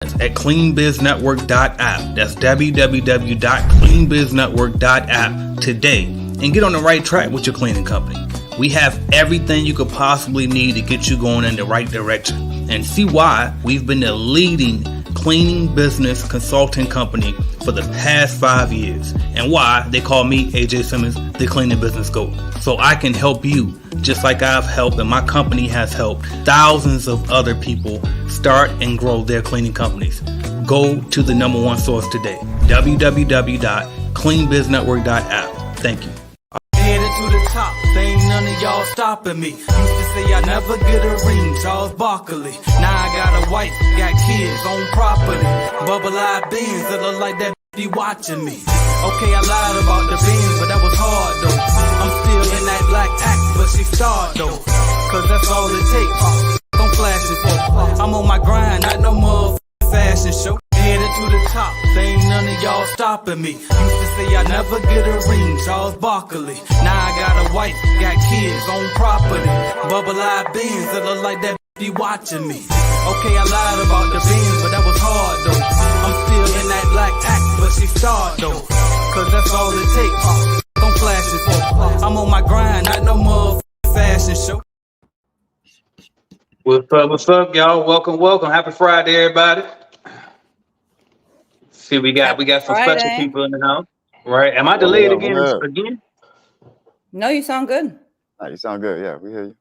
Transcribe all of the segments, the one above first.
at cleanbiznetwork.app. That's www.cleanbiznetwork.app today and get on the right track with your cleaning company. We have everything you could possibly need to get you going in the right direction, and see why we've been the leading cleaning business consulting company for the past 5 years, and why they call me, AJ Simmons, the cleaning business GOAT. So I can help you just like I've helped and my company has helped thousands of other people start and grow their cleaning companies. Go to the number one source today, www.cleanbiznetwork.app. Thank you. Headed to the top, there ain't none of y'all stopping me. Used to say I never get a ring, Charles Barkley. Now I got a wife, got kids, own property. Bubble-eyed beans that look like that be watching me. Okay, I lied about the beans, but that was hard though. I'm still in that black act, but she starred though. Cause that's all it takes. Don't flash it for. I'm on my grind, not no motherfucking fashion show. Headed to the top, there ain't none of y'all stopping me. Used to say I never get a ring, Charles Barkley. Now I got a wife, got kids, own property. Bubble-eyed beans that look like that be watching me. Okay, I lied about the beans, but that was hard though. I'm still in that black act, but she starred though. Cause that's all it takes. Don't flash it for. I'm on my grind, not no motherfucking fashion show. What's up, y'all? Welcome. Happy Friday, everybody. See, we got some special people in the house, right? Am I delayed again? No, you sound good. You sound good. Yeah, we hear you.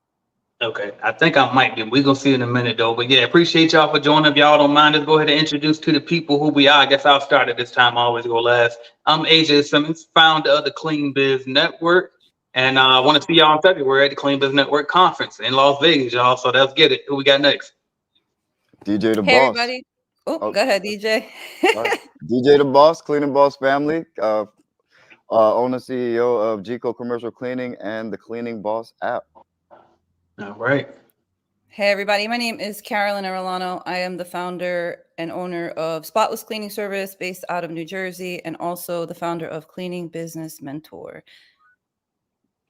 Okay, I think I might be. We're gonna see in a minute though. But yeah, appreciate y'all for joining. If y'all don't mind, let's go ahead and introduce to the people who we are. I guess I'll start at this time. I always go last. I'm AJ Simmons, founder of the Clean Biz Network, and I want to see y'all in February at the Clean Biz Network conference in Las Vegas, y'all. So let's get it. Who we got next? DJ the Hey, Boss. everybody. Oh, go ahead, DJ. DJ the Boss, Cleaning Boss family, owner CEO of GCO Commercial Cleaning and the Cleaning Boss app. All right. Hey, everybody. My name is Carolyn Arellano. I am the founder and owner of Spotless Cleaning Service based out of New Jersey, and also the founder of Cleaning Business Mentor.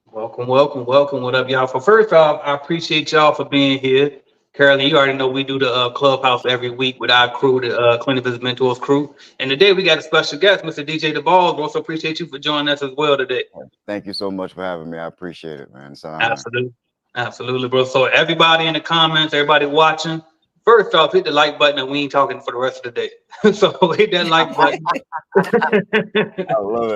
Welcome. What up, y'all? So first off, I appreciate y'all for being here. Carolyn, you already know we do the clubhouse every week with our crew, the Cleaning Business Mentors crew. And today we got a special guest, Mr. DJ the Balls. We also appreciate you for joining us as well today. Thank you so much for having me. I appreciate it, man. Absolutely, bro. So everybody in the comments, everybody watching, first off, hit the like button and we ain't talking for the rest of the day. So hit that like button. I love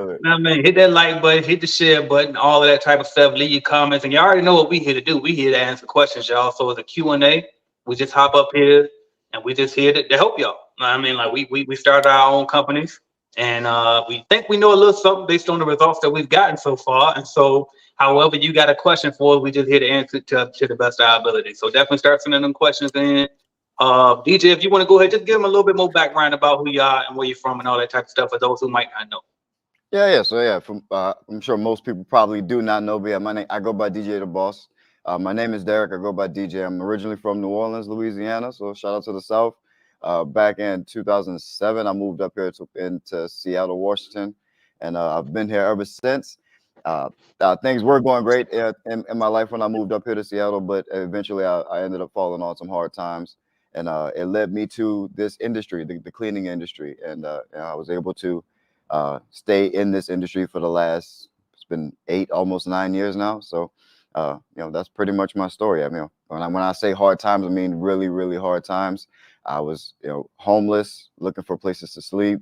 it. I mean, hit that like button, hit the share button, all of that type of stuff. Leave your comments, and you already know what we here to do. We here to answer questions, y'all. So it's a Q&A. We just hop up here, and we just here to help y'all. I mean, like we started our own companies, and we think we know a little something based on the results that we've gotten so far. And so, however you got a question for us, we just here to answer to the best of our ability. So definitely start sending them questions in. DJ, if you want to go ahead, just give them a little bit more background about who you are and where you're from and all that type of stuff for those who might not know. So I'm sure most people probably do not know, but I go by DJ the Boss. My name is Derek. I go by DJ. I'm originally from New Orleans, Louisiana. So shout out to the South. Back in 2007, I moved up here into Seattle, Washington, and I've been here ever since. Things were going great in my life when I moved up here to Seattle, but eventually I ended up falling on some hard times, and it led me to this industry, the cleaning industry, and I was able to stay in this industry for it's been 8, almost 9 years now. So, that's pretty much my story. I mean, when I say hard times, I mean really, really hard times. I was, homeless, looking for places to sleep,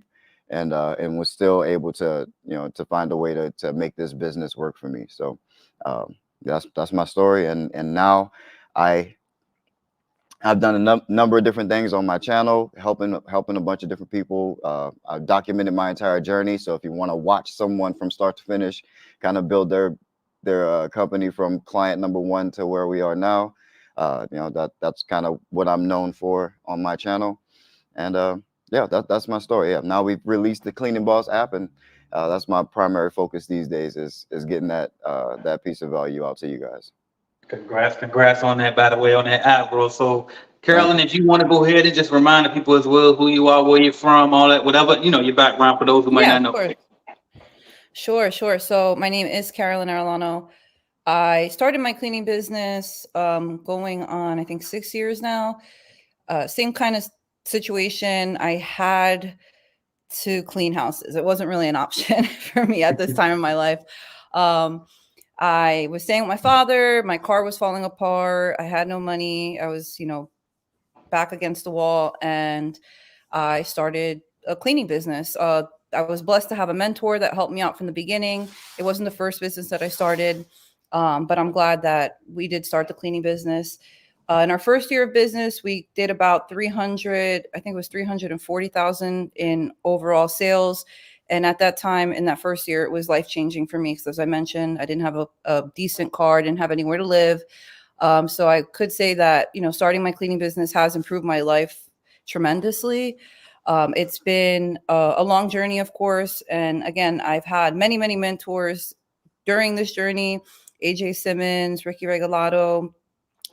and was still able to, to find a way to make this business work for me. So, that's my story. And now I've done a number of different things on my channel, helping a bunch of different people. I've documented my entire journey. So if you want to watch someone from start to finish, kind of build their company from client number 1 to where we are now, that's kind of what I'm known for on my channel. And that's my story. Yeah, now we've released the Cleaning Boss app, and that's my primary focus these days is getting that piece of value out to you guys. Congrats on that, by the way, on that app, bro. So, Carolyn, if you want to go ahead and just remind the people as well who you are, where you're from, all that, whatever, your background for those who might not know. Sure. So my name is Carolyn Arellano. I started my cleaning business going on, I think, 6 years now. Same kind of situation, I had to clean houses. It wasn't really an option for me at this time in my life. I was staying with my father. My car was falling apart. I had no money. I was, back against the wall, and I started a cleaning business. I was blessed to have a mentor that helped me out from the beginning. It wasn't the first business that I started, but I'm glad that we did start the cleaning business. In our first year of business, we did about 340,000 in overall sales. And at that time, in that first year, it was life-changing for me because, as I mentioned, I didn't have a decent car, didn't have anywhere to live. So I could say that, starting my cleaning business has improved my life tremendously. It's been a long journey, of course. And again, I've had many, many mentors during this journey: AJ Simmons, Ricky Regalado,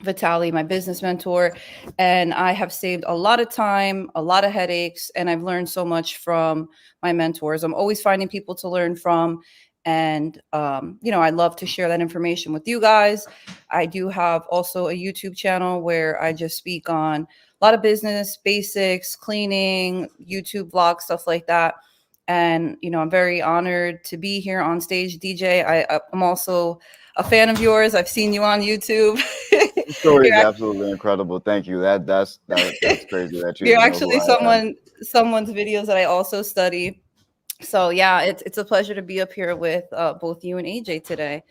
Vitali, my business mentor, and I have saved a lot of time, a lot of headaches, and I've learned so much from my mentors. I'm always finding people to learn from, and I love to share that information with you guys. I do have also a YouTube channel where I just speak on a lot of business basics, cleaning, YouTube vlogs, stuff like that. And I'm very honored to be here on stage, DJ. I'm also a fan of yours. I've seen you on YouTube. The story is absolutely incredible. Thank you. That's crazy that you you're know actually who I am. someone's videos that I also study. So yeah, it's a pleasure to be up here with both you and AJ today.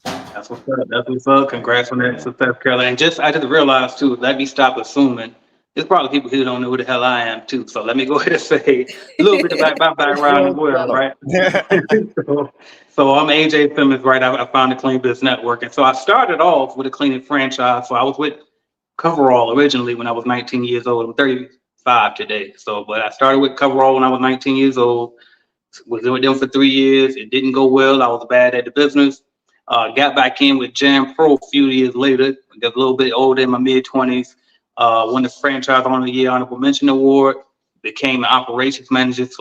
That's what's up. That's what's up. Congrats on that success, Carolyn. And I just realized too, let me stop assuming. There's probably people who don't know who the hell I am too. So let me go ahead and say a little bit about my background as well, right? so I'm AJ Simmons, right? I founded Clean Business Network. And so I started off with a cleaning franchise. So I was with Coverall originally when I was 19 years old. I'm 35 today. But I started with Coverall when I was 19 years old. Was with them for 3 years. It didn't go well. I was bad at the business. Got back in with Jam Pro a few years later. Got a little bit older, in my mid-20s. Won the Franchise Owner of the Year Honorable Mention Award. Became an operations manager /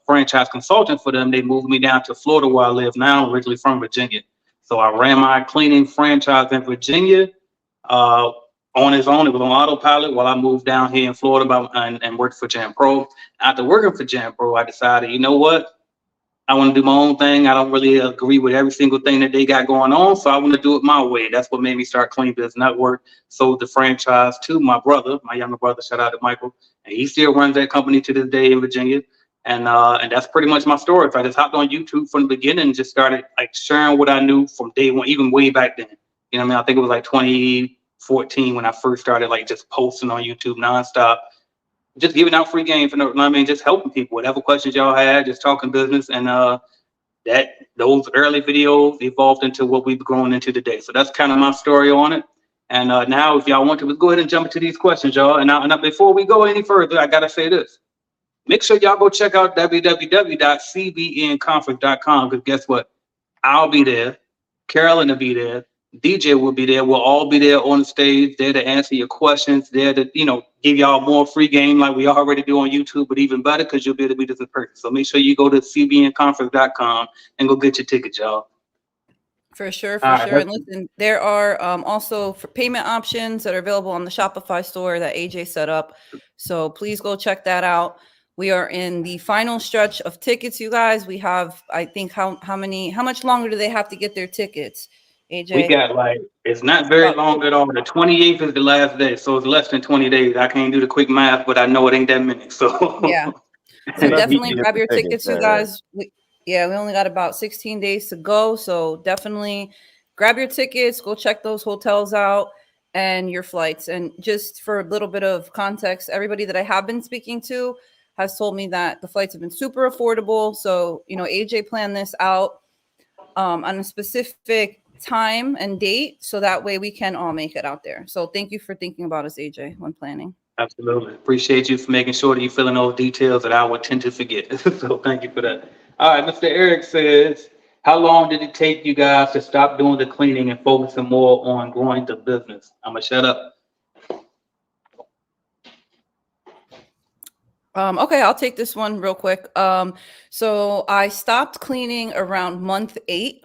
franchise consultant for them. They moved me down to Florida where I live now. I'm originally from Virginia. So I ran my cleaning franchise in Virginia on its own. It was on autopilot while I moved down here in Florida and worked for Jam Pro. After working for Jam Pro, I decided, you know what? I want to do my own thing. I don't really agree with every single thing that they got going on, so I want to do it my way. That's what made me start Clean Business Network. Sold the franchise to my brother, my younger brother. Shout out to Michael, and he still runs that company to this day in Virginia. And that's pretty much my story. So I just hopped on YouTube from the beginning and just started sharing what I knew from day one, even way back then. You know what I mean? I think it was 2014 when I first started just posting on YouTube nonstop. Just giving out free game just helping people, whatever questions y'all had, just talking business. And those early videos evolved into what we've grown into today. So that's kind of my story on it. And now if y'all want to, let's go ahead and jump into these questions, y'all. And now before we go any further, I got to say this. Make sure y'all go check out www.cbnconference.com, because guess what? I'll be there. Carolyn will be there. DJ will be there. We'll all be there on the stage, there to answer your questions, there to, give y'all more free game like we already do on YouTube, but even better because you'll be able to be this in person. So make sure you go to cbnconference.com and go get your tickets, y'all. For sure. And listen, there are also for payment options that are available on the Shopify store that AJ set up. So please go check that out. We are in the final stretch of tickets, you guys. We have, I think, how much longer do they have to get their tickets? AJ? We got it's not very long at all. The 28th is the last day, so it's less than 20 days. I can't do the quick math, but I know it ain't that many. So yeah, so definitely grab your tickets, you guys. We only got about 16 days to go, so definitely grab your tickets. Go check those hotels out and your flights. And just for a little bit of context, everybody that I have been speaking to has told me that the flights have been super affordable. So AJ planned this out on a specific time and date, so that way we can all make it out there. So thank you for thinking about us, AJ, when planning. Absolutely. Appreciate you for making sure that you fill in those details that I would tend to forget. So thank you for that. All right, Mr. Eric says, how long did it take you guys to stop doing the cleaning and focusing more on growing the business? I'm gonna shut up. Okay, I'll take this one real quick. So I stopped cleaning around month 8.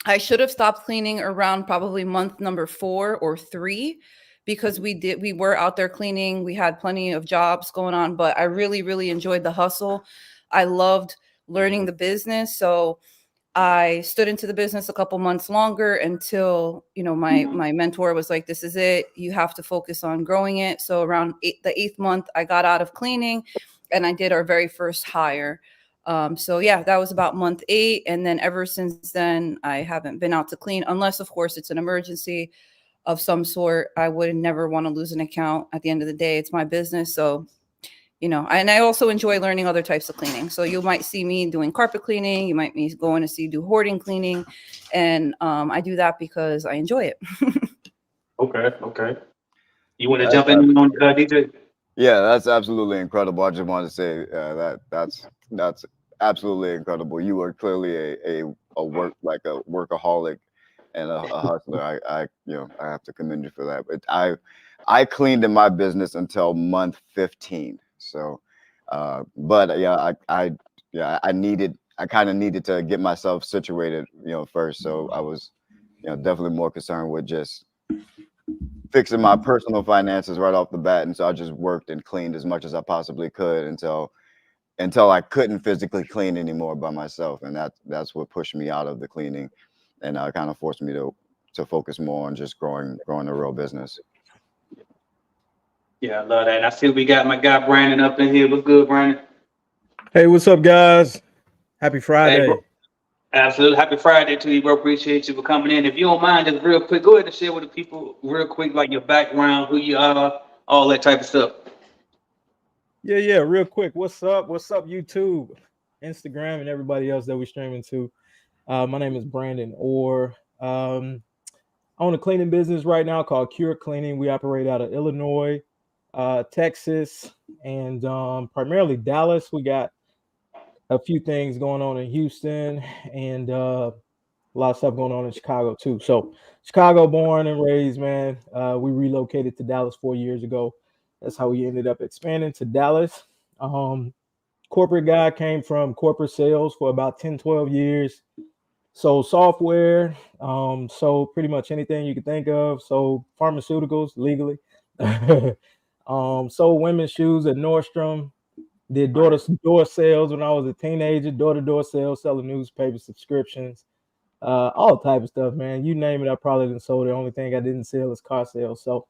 I should have stopped cleaning around probably month number 4 or 3, because we were out there cleaning. We had plenty of jobs going on, but I really, really enjoyed the hustle. I loved learning the business. So I stood into the business a couple months longer until, my mentor was like, this is it. You have to focus on growing it. So around the 8th month, I got out of cleaning and I did our very first hire. So yeah, that was about month 8. And then ever since then, I haven't been out to clean unless, of course, it's an emergency of some sort. I would never want to lose an account. At the end of the day, it's my business. So and I also enjoy learning other types of cleaning. So you might see me doing carpet cleaning. You might be going to do hoarding cleaning. And I do that because I enjoy it. Okay. You want to jump in on DJ? Yeah, that's absolutely incredible. I just wanted to say that's absolutely incredible. You are clearly a workaholic and a hustler. I have to commend you for that. But I cleaned in my business until month 15. So, but yeah, I kind of needed to get myself situated, first. So I was, definitely more concerned with just fixing my personal finances right off the bat. And so I just worked and cleaned as much as I possibly could until I couldn't physically clean anymore by myself. And that's what pushed me out of the cleaning and kind of forced me to focus more on just growing a real business. Yeah, I love that. And I see we got my guy Brandon up in here. What's good, Brandon? Hey, what's up, guys? Happy Friday. Hey, bro. Absolutely. Happy Friday to you, bro. Appreciate you for coming in. If you don't mind, just real quick, go ahead and share with the people real quick, like your background, who you are, all that type of stuff. Yeah, real quick. What's up, YouTube, Instagram, and everybody else that we're streaming to? My name is Brandon Orr. I own a cleaning business right now called Cure Cleaning. We operate out of Illinois, Texas, and primarily Dallas. We got a few things going on in Houston and a lot of stuff going on in Chicago too. So Chicago born and raised, man. We relocated to Dallas 4 years ago. That's how we ended up expanding to Dallas. Corporate guy, came from corporate sales for about 10, 12 years. Sold software, sold pretty much anything you could think of. Sold pharmaceuticals legally. Sold women's shoes at Nordstrom. Did door-to-door sales when I was a teenager. Door-to-door sales, selling newspaper subscriptions, all type of stuff, man. You name it, I probably didn't sold. The only thing I didn't sell is car sales. So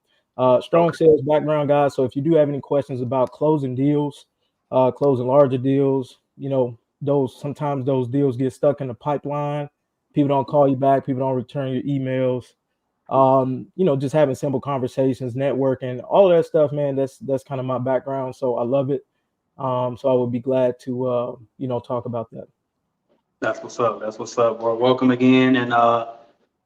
strong sales background, guys. So if you do have any questions about closing deals, closing larger deals, sometimes those deals get stuck in the pipeline. People don't call you back. People don't return your emails. Just having simple conversations, networking, all that stuff, man. That's kind of my background. So I love it. So I would be glad to, talk about that. That's what's up. Well, welcome again. And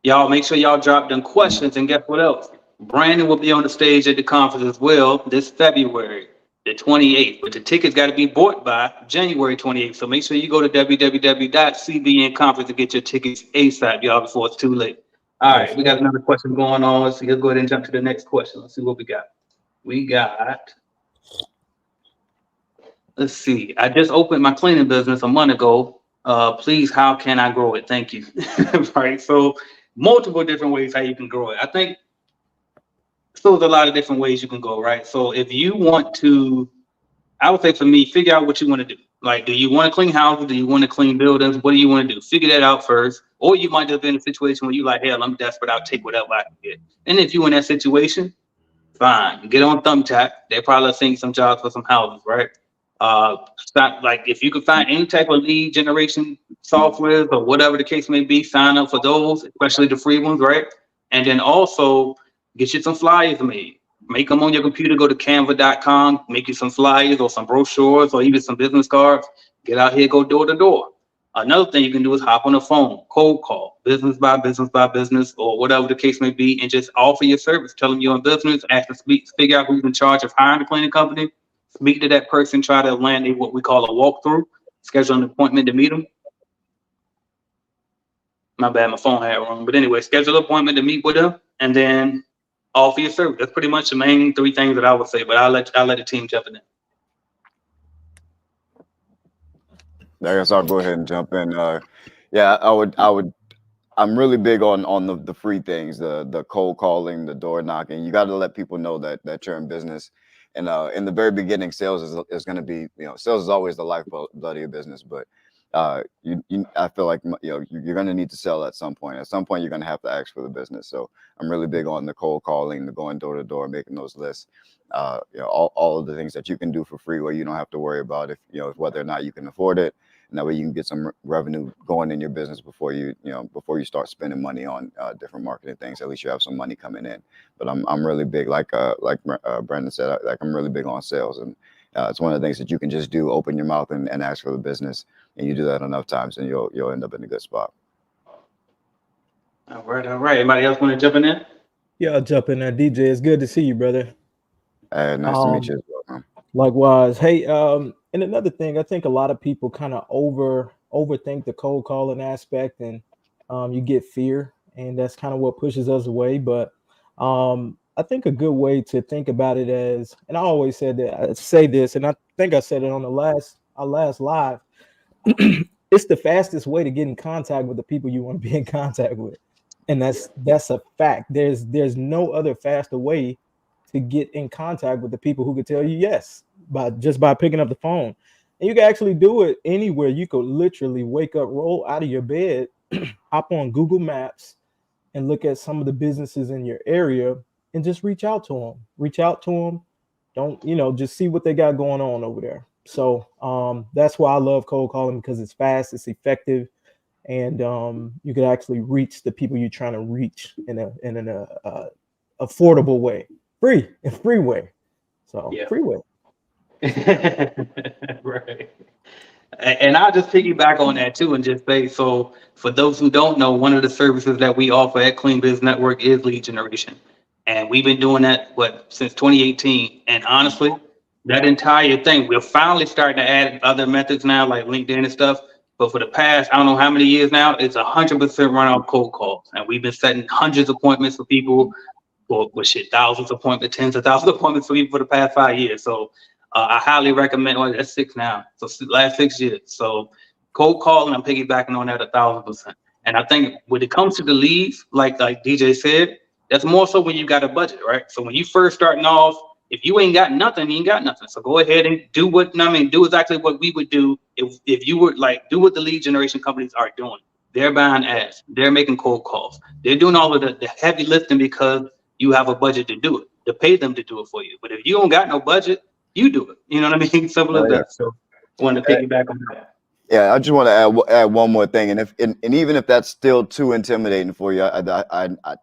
y'all make sure y'all drop them questions. And guess what else? Brandon will be on the stage at the conference as well this February, the 28th. But the tickets got to be bought by January 28th. So make sure you go to www.cbnconference to get your tickets ASAP, y'all, before it's too late. All right, we got another question going on. Let's go ahead and jump to the next question. Let's see what we got. Let's see. I just opened my cleaning business a month ago. Please, how can I grow it? Thank you. Right. So multiple different ways how you can grow it. I think there's a lot of different ways you can go, right? So if you want to, I would say for me, figure out what you want to do. Like, do you want to clean houses? Do you want to clean buildings? What do you want to do? Figure that out first. Or you might just be in a situation where you like, hell, I'm desperate. I'll take whatever I can get. And if you're in that situation, fine. Get on Thumbtack. They probably think some jobs for some houses, right? If you could find any type of lead generation software or whatever the case may be, sign up for those, especially the free ones, right? And then also get you some flyers made. Make them on your computer. Go to canva.com, make you some flyers or some brochures or even some business cards. Get out here, go door to door. Another thing you can do is hop on the phone, cold call, business by business, or whatever the case may be, and just offer your service. Tell them you're in business, ask to figure out who's in charge of hiring the cleaning company. Speak to that person, try to land what we call a walkthrough, schedule an appointment to meet them. My bad, my phone had it wrong. But anyway, schedule an appointment to meet with them and then offer your service. That's pretty much the main three things that I would say, but I'll let the team jump in. I guess I'll go ahead and jump in. I would I'm really big on the free things, the cold calling, the door knocking. You got to let people know that you're in business. And in the very beginning, sales is going to be, sales is always the lifeblood of your business. But I feel like you're going to need to sell at some point. At some point, you're going to have to ask for the business. So I'm really big on the cold calling, the going door to door, making those lists. All of the things that you can do for free, where you don't have to worry about whether or not you can afford it. And that way you can get some revenue going in your business before you start spending money on different marketing things. At least you have some money coming in. But I'm really big, like Brandon said, I'm really big on sales, and it's one of the things that you can just do. Open your mouth and ask for the business, and you do that enough times, and you'll end up in a good spot. All right. Anybody else want to jump in there? Yeah, I'll jump in there. DJ, it's good to see you, brother. Nice to meet you as well, man. Likewise. Hey, and another thing, I think a lot of people kind of overthink the cold calling aspect, and you get fear, and that's kind of what pushes us away. But I think a good way to think about it as, and I always said that, I say this, and I think I said it on our last live, it's the fastest way to get in contact with the people you want to be in contact with. And that's a fact. There's no other faster way to get in contact with the people who could tell you yes by picking up the phone. And you can actually do it anywhere. You could literally wake up, roll out of your bed, hop on Google Maps, and look at some of the businesses in your area and just reach out to them. Don't, just see what they got going on over there. So that's why I love cold calling, because it's fast, it's effective, and you can actually reach the people you're trying to reach in an affordable way, free way. So yeah. Free way. Right. And I'll just piggyback on that too, and just say, so for those who don't know, one of the services that we offer at Clean Biz Network is lead generation. And we've been doing that, since 2018. And honestly, that entire thing, we're finally starting to add other methods now, like LinkedIn and stuff. But for the past, I don't know how many years now, it's 100% run off cold calls. And we've been setting hundreds of appointments for people, thousands of appointments, tens of thousands of appointments for people for the past 5 years. So I highly recommend, that's 6 now. So last 6 years. So cold calling, I'm piggybacking on that 1,000%. And I think when it comes to the leads, like DJ said, that's more so when you got a budget, right? So when you first starting off, if you ain't got nothing, you ain't got nothing. So go ahead and do do exactly what we would do if you were do what the lead generation companies are doing. They're buying ads, they're making cold calls, they're doing all of the heavy lifting because you have a budget to do it, to pay them to do it for you. But if you don't got no budget, you do it. You know what I mean? Simple as that. So I want to piggyback on that. Yeah, I just want to add one more thing, and even if that's still too intimidating for you,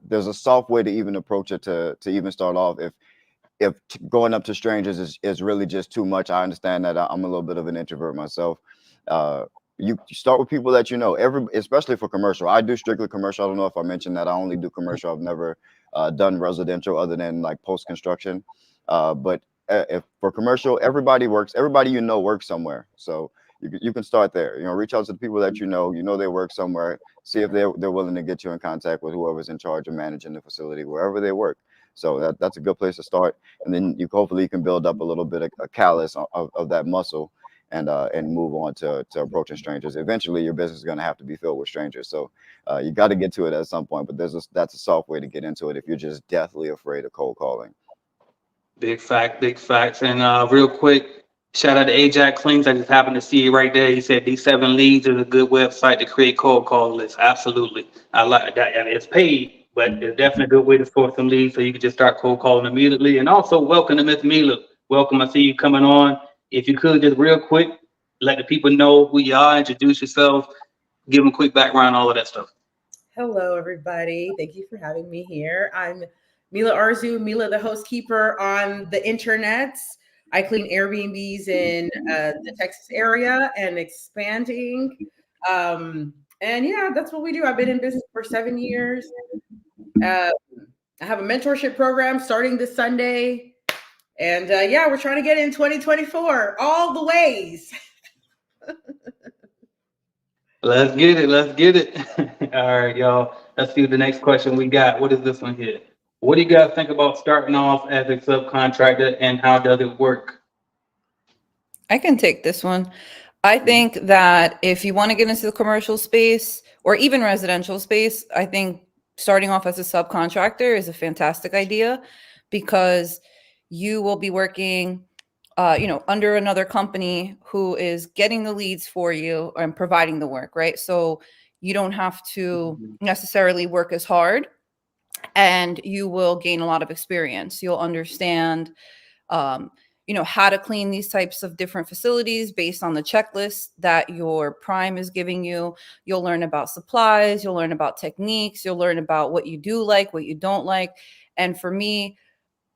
there's a soft way to even approach it to even start off. If going up to strangers is really just too much, I understand that. I'm a little bit of an introvert myself. You start with people that you know, especially for commercial. I do strictly commercial. I don't know if I mentioned that. I only do commercial. I've never done residential other than like post-construction. But if for commercial, everybody works somewhere. So you can start there. Reach out to the people that you know they work somewhere. See if they're willing to get you in contact with whoever's in charge of managing the facility wherever they work. So that's a good place to start, and then hopefully you can build up a little bit of a callus of that muscle, and move on to approaching strangers. Eventually, your business is going to have to be filled with strangers. So you got to get to it at some point. But that's a soft way to get into it if you're just deathly afraid of cold calling. Big facts. And real quick, shout out to Ajax Cleans. I just happened to see it right there. He said these 7 leads is a good website to create cold call lists. Absolutely, I like that, and it's paid. But it's definitely a good way to source some leads, so you can just start cold calling immediately. And also, welcome to Miss Mila. Welcome. I see you coming on. If you could just real quick, let the people know who you are, introduce yourself, give them a quick background, all of that stuff. Hello, everybody. Thank you for having me here. I'm Mila Arzu, Mila the housekeeper on the internet. I clean Airbnbs in the Texas area and expanding. And yeah, that's what we do. I've been in business for 7 years. I have a mentorship program starting this Sunday. And yeah, we're trying to get in 2024, all the ways. Let's get it. All right, y'all. Let's see the next question we got. What is this one here? What do you guys think about starting off as a subcontractor, and how does it work? I can take this one. I think that if you want to get into the commercial space or even residential space, I think starting off as a subcontractor is a fantastic idea because you will be working, under another company who is getting the leads for you and providing the work, right? So you don't have to necessarily work as hard, and you will gain a lot of experience. You'll understand how to clean these types of different facilities based on the checklist that your prime is giving you. You'll learn about supplies, you'll learn about techniques, you'll learn about what you do like, what you don't like. And for me,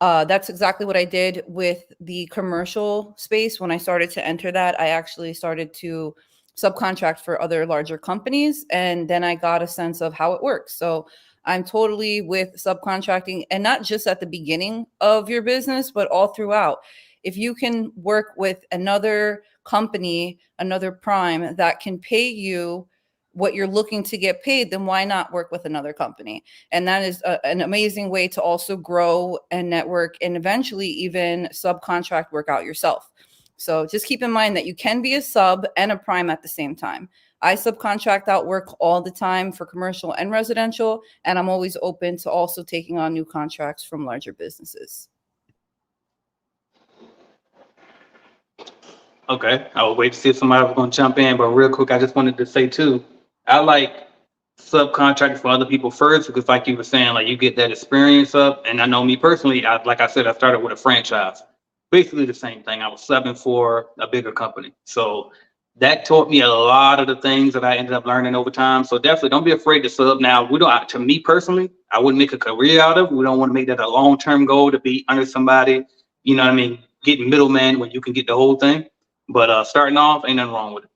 that's exactly what I did with the commercial space. When I started to enter that, I actually started to subcontract for other larger companies, and then I got a sense of how it works. So I'm totally with subcontracting, and not just at the beginning of your business, but all throughout. If you can work with another company, another prime that can pay you what you're looking to get paid, then why not work with another company? And that is an amazing way to also grow and network and eventually even subcontract work out yourself. So just keep in mind that you can be a sub and a prime at the same time. I subcontract out work all the time for commercial and residential, and I'm always open to also taking on new contracts from larger businesses. Okay, I will wait to see if somebody was going to jump in, but real quick, I just wanted to say too, I like subcontracting for other people first because, like you were saying, like you get that experience up. And I know me personally, like I said, I started with a franchise, basically the same thing. I was subbing for a bigger company, so that taught me a lot of the things that I ended up learning over time. So definitely don't be afraid to sub. Now, we don't, to me personally, I wouldn't make a career out of it. We don't want to make that a long-term goal to be under somebody, you know what I mean, getting middleman when you can get the whole thing. But starting off, ain't nothing wrong with it.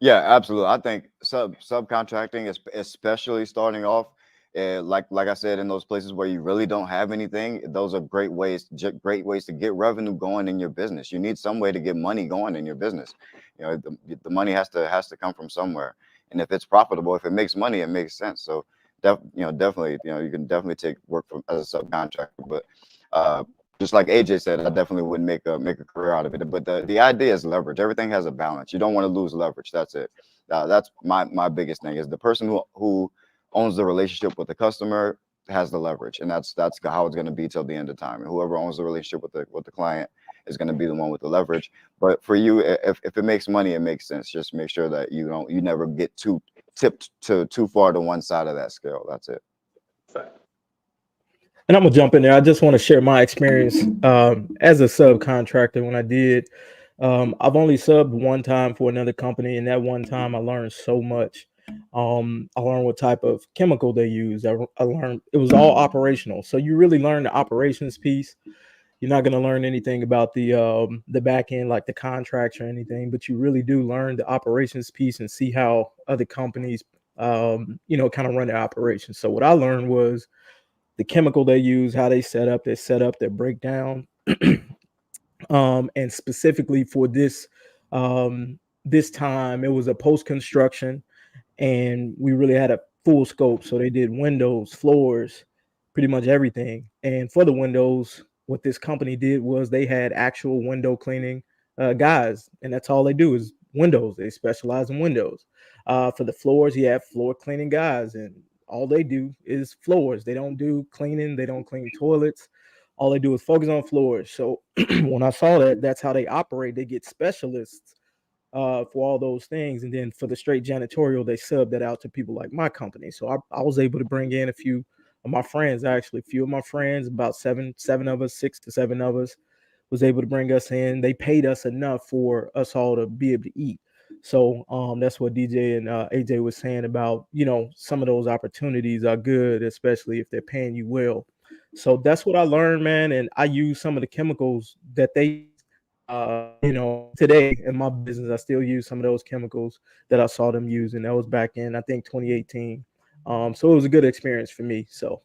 Yeah, absolutely. I think subcontracting is especially starting off, like I said, in those places where you really don't have anything. Those are great ways to get revenue going in your business. You need some way to get money going in your business. You know, the money has to come from somewhere. And if it's profitable, if it makes money, it makes sense. So definitely, you can definitely take work from as a subcontractor. But just like AJ said, I definitely wouldn't make a career out of it. But the idea is leverage. Everything has a balance. You don't want to lose leverage. That's it. That's my biggest thing is the person who owns the relationship with the customer has the leverage, and that's how it's going to be till the end of time. And whoever owns the relationship with the client is going to be the one with the leverage. But for you, if it makes money, it makes sense. Just make sure that you never get tipped too far to one side of that scale. That's it. And I'm gonna jump in there. I just want to share my experience as a subcontractor. When I did, I've only subbed one time for another company, and that one time I learned so much. I learned what type of chemical they use. I learned it was all operational. So you really learn the operations piece. You're not gonna learn anything about the back end, like the contracts or anything, but you really do learn the operations piece and see how other companies, kind of run their operations. So what I learned was the chemical they use, how they set up their breakdown. And specifically for this time, it was a post-construction, and we really had a full scope. So they did windows, floors, pretty much everything. And for the windows, what this company did was they had actual window cleaning guys, and that's all they do is windows. They specialize in windows. For the floors, you have floor cleaning guys, and all they do is floors. They don't do cleaning. They don't clean toilets. All they do is focus on floors. So when I saw that, that's how they operate. They get specialists for all those things. And then for the straight janitorial, they sub that out to people like my company. So I was able to bring in a few of my friends, actually. A few of my friends, about seven of us, 6 to 7 of us, was able to bring us in. They paid us enough for us all to be able to eat. So that's what DJ and AJ was saying about, some of those opportunities are good, especially if they're paying you well. So that's what I learned, man. And I use some of the chemicals that they, today in my business, I still use some of those chemicals that I saw them use. And that was back in, I think, 2018. So it was a good experience for me. So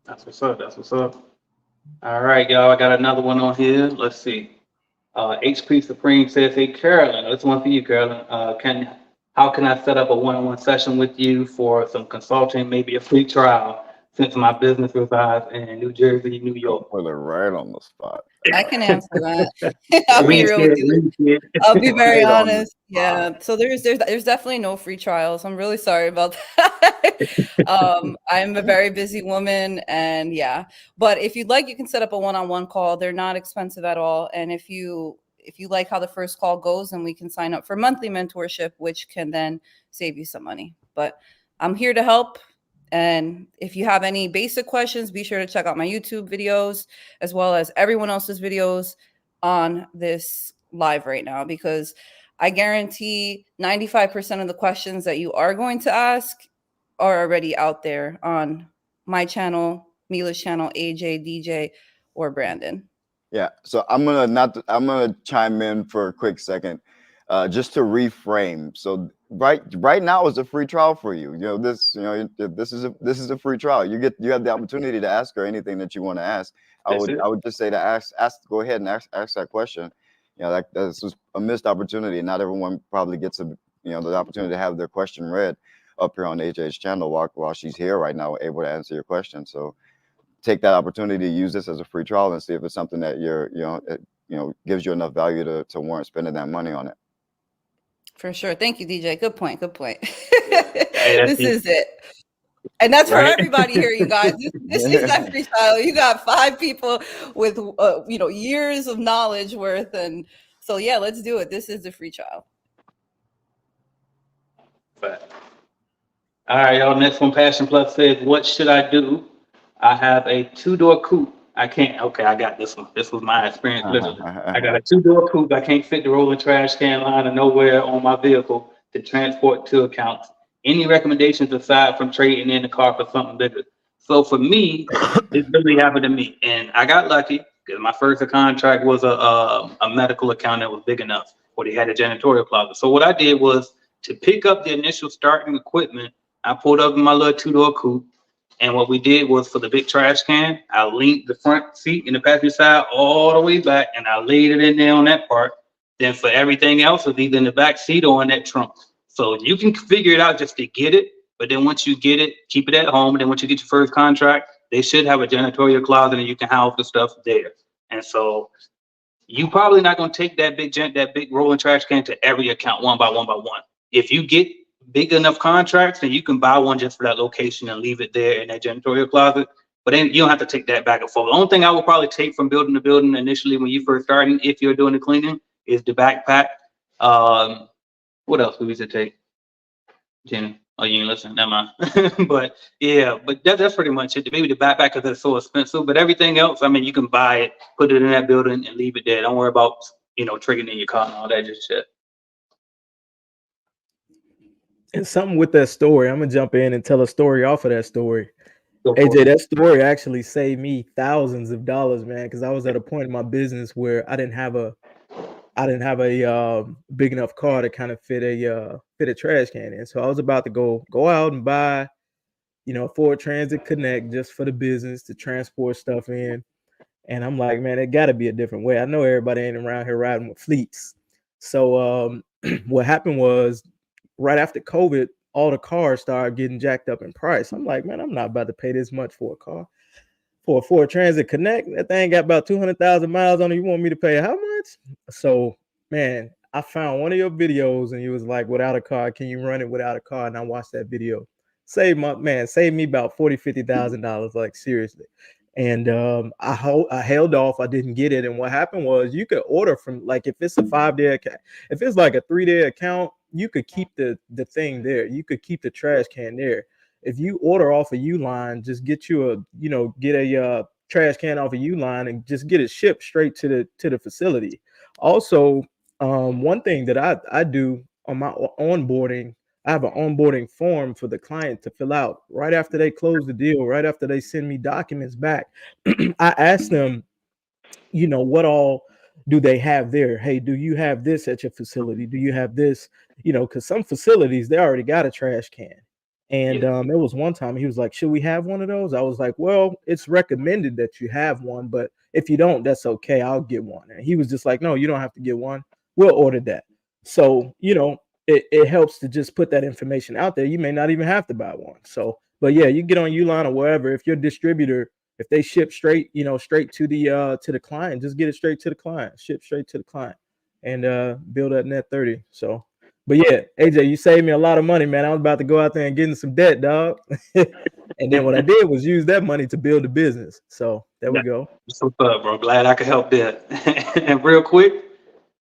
That's what's up. All right, y'all. I got another one on here. Let's see. HP Supreme says, "Hey, Carolyn, this one for you, Carolyn. How can I set up a one-on-one session with you for some consulting, maybe a free trial, since my business resides in New Jersey, New York?" Put it right on the spot. I can answer that. I'll We be ain't real with scared. you. We ain't scared. I'll be very Right on. honest. Yeah. So there's definitely no free trials. I'm really sorry about that. I'm a very busy woman, and yeah. But if you'd like, you can set up a one-on-one call. They're not expensive at all. And if you like how the first call goes, then we can sign up for monthly mentorship, which can then save you some money. But I'm here to help. And if you have any basic questions, be sure to check out my YouTube videos as well as everyone else's videos on this live right now, because I guarantee 95% of the questions that you are going to ask are already out there on my channel, Mila's channel, AJ, DJ, or Brandon. Yeah, so I'm gonna chime in for a quick second, just to reframe. So right now is a free trial for you. This is a free trial. You have the opportunity to ask her anything that you want to ask. I would just say to ask go ahead and ask that question. That's just a missed opportunity. Not everyone probably gets the opportunity to have their question read up here on AJ's channel while she's here right now, able to answer your question. So take that opportunity to use this as a free trial and see if it's something that gives you enough value to warrant spending that money on it. For sure. Thank you, DJ. Good point. Good point. Hey, This is it. And that's for Right. everybody here, you guys. This is that free trial. You got 5 people with years of knowledge worth, and so yeah, let's do it. This is the free trial. But, all right, y'all. Next one, Passion Plus says, "What should I do? I have a 2-door coupe. I can't." Okay, I got this one. This was my experience. Literally, I got a 2-door coupe. I can't fit the rolling trash can line or nowhere on my vehicle to transport 2 accounts. Any recommendations aside from trading in the car for something bigger? So for me, this really happened to me, and I got lucky because my first contract was a medical account that was big enough where they had a janitorial closet. So what I did was to pick up the initial starting equipment. I pulled up in my little 2-door coupe. And what we did was for the big trash can, I linked the front seat in the passenger side all the way back, and I laid it in there on that part. Then for everything else, it's either in the back seat or in that trunk. So you can figure it out just to get it. But then once you get it, keep it at home. And then once you get your first contract, they should have a janitorial closet and you can house the stuff there. And so you probably not going to take that big rolling trash can to every account one by one. If you get big enough contracts, then you can buy one just for that location and leave it there in that janitorial closet. But then you don't have to take that back and forth. The only thing I would probably take from building to building initially when you first starting, if you're doing the cleaning, is the backpack. What else do we should take, Jenny? Oh, you ain't listening. Never mind. But yeah, but that's pretty much it. Maybe the backpack because it's so expensive. But everything else, I mean, you can buy it, put it in that building, and leave it there. Don't worry about triggering in your car and all that just shit. And something with that story, I'm gonna jump in and tell a story off of that story. Go for AJ, it. that story actually saved me thousands of dollars, man, because I was at a point in my business where I didn't have a big enough car to kind of fit a trash can in. So I was about to go out and buy, Ford Transit Connect just for the business to transport stuff in. And I'm like, man, it got to be a different way. I know everybody ain't around here riding with fleets. So what happened was, right after COVID, all the cars started getting jacked up in price. I'm like, man, I'm not about to pay this much for a car. For a Ford Transit Connect, that thing got about 200,000 miles on it. You want me to pay how much? So, man, I found one of your videos and you was like, without a car, can you run it without a car? And I watched that video. Saved me about $40,000-$50,000, like seriously. And I held off. I didn't get it. And what happened was, you could order from, like, if it's a 5-day account, if it's like a 3-day account, you could keep the thing there. You could keep the trash can there. If you order off a Uline, just get you a trash can off a Uline and just get it shipped straight to the facility. Also, one thing that I do on my onboarding, I have an onboarding form for the client to fill out right after they close the deal, right after they send me documents back. I ask them, what all do they have there? Hey, do you have this at your facility? Do you have this? Because some facilities, they already got a trash can. And there was one time he was like, should we have one of those? I was like, well, it's recommended that you have one, but if you don't, that's okay. I'll get one. And he was just like, no, you don't have to get one. We'll order that. So, it helps to just put that information out there. You may not even have to buy one. So, but yeah, you get on Uline or wherever. If your distributor If they ship straight, straight to the client, just get it straight to the client, ship straight to the client, and build that net 30. So, but yeah, AJ, you saved me a lot of money, man. I was about to go out there and get in some debt, dog. And then what I did was use that money to build the business. So there we go. What's up, bro? Glad I could help there. And real quick,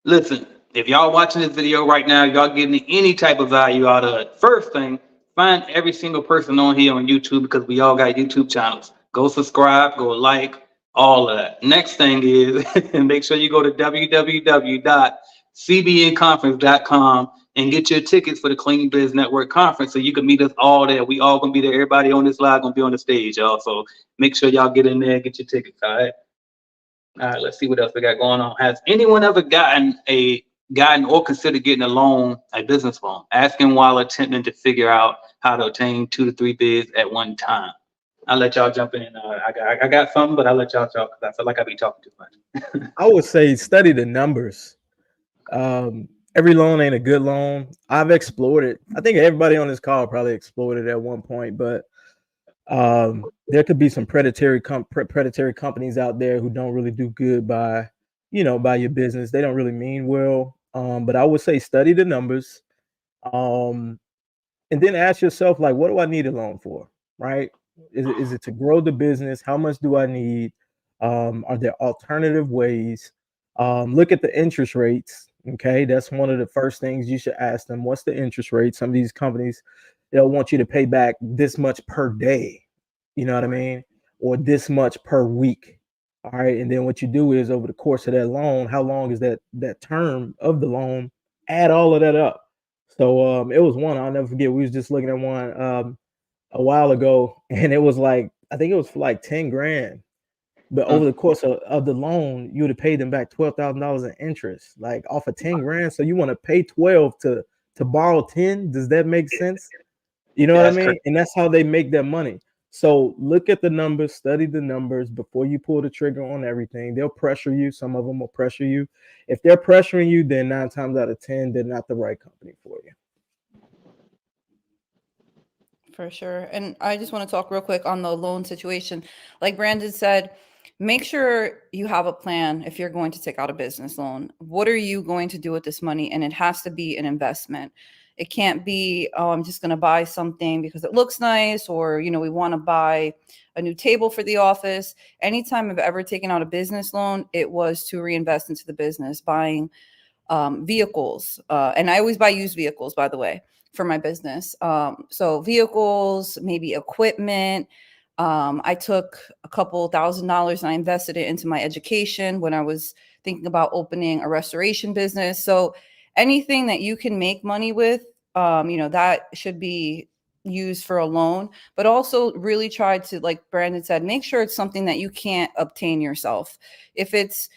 listen, if y'all watching this video right now, y'all getting any type of value out of it, first thing, find every single person on here on YouTube, because we all got YouTube channels. Go subscribe, go like, all of that. Next thing is, make sure you go to www.cbnconference.com and get your tickets for the Clean Biz Network Conference, so you can meet us all there. We all gonna be there. Everybody on this live gonna be on the stage, y'all. So make sure y'all get in there and get your tickets. All right. All right. Let's see what else we got going on. Has anyone ever gotten or considered getting a business loan, asking while attempting to figure out how to obtain 2 to 3 bids at one time? I'll let y'all jump in. I got something, but I'll let y'all talk because I feel like I be talking too much. I would say study the numbers. Every loan ain't a good loan. I've explored it. I think everybody on this call probably explored it at one point, but there could be some predatory companies out there who don't really do good by your business. They don't really mean well. But I would say study the numbers, and then ask yourself, like, what do I need a loan for? Right? Is it to grow the business? How much do I need? Are there alternative ways? Look at the interest rates. Okay, that's one of the first things you should ask them. What's the interest rate? Some of these companies, they'll want you to pay back this much per day. You know what I mean? Or this much per week. All right. And then what you do is, over the course of that loan, how long is that term of the loan? Add all of that up. So it was one, I'll never forget. We was just looking at one a while ago, and it was like, I think it was for like 10 grand. But over the course of the loan, you would have paid them back $12,000 in interest, like off of 10 grand. So you want to pay 12 to borrow 10. Does that make sense? You know what I mean? Correct. And that's how they make their money. So look at the numbers, study the numbers before you pull the trigger on everything. They'll pressure you. Some of them will pressure you. If they're pressuring you, then 9 times out of 10, they're not the right company for you. For sure. And I just want to talk real quick on the loan situation. Like Brandon said, make sure you have a plan if you're going to take out a business loan. What are you going to do with this money? And it has to be an investment. It can't be, oh, I'm just going to buy something because it looks nice, or, we want to buy a new table for the office. Anytime I've ever taken out a business loan, it was to reinvest into the business, buying vehicles. And I always buy used vehicles, by the way, for my business. So vehicles, maybe equipment. I took a couple $1,000s and I invested it into my education when I was thinking about opening a restoration business. So anything that you can make money with, that should be used for a loan, but also really try to, like Brandon said, make sure it's something that you can't obtain yourself. If it's,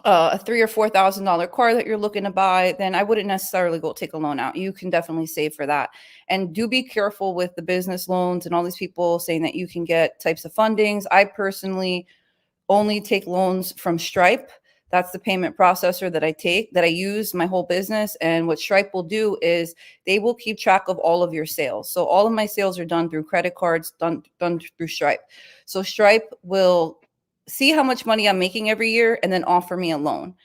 a $3,000 or $4,000 car that you're looking to buy, then I wouldn't necessarily go take a loan out. You can definitely save for that. And do be careful with the business loans and all these people saying that you can get types of fundings. I personally only take loans from Stripe. That's the payment processor that I use my whole business. And what Stripe will do is they will keep track of all of your sales. So all of my sales are done through credit cards, done through Stripe. So Stripe will see how much money I'm making every year and then offer me a loan.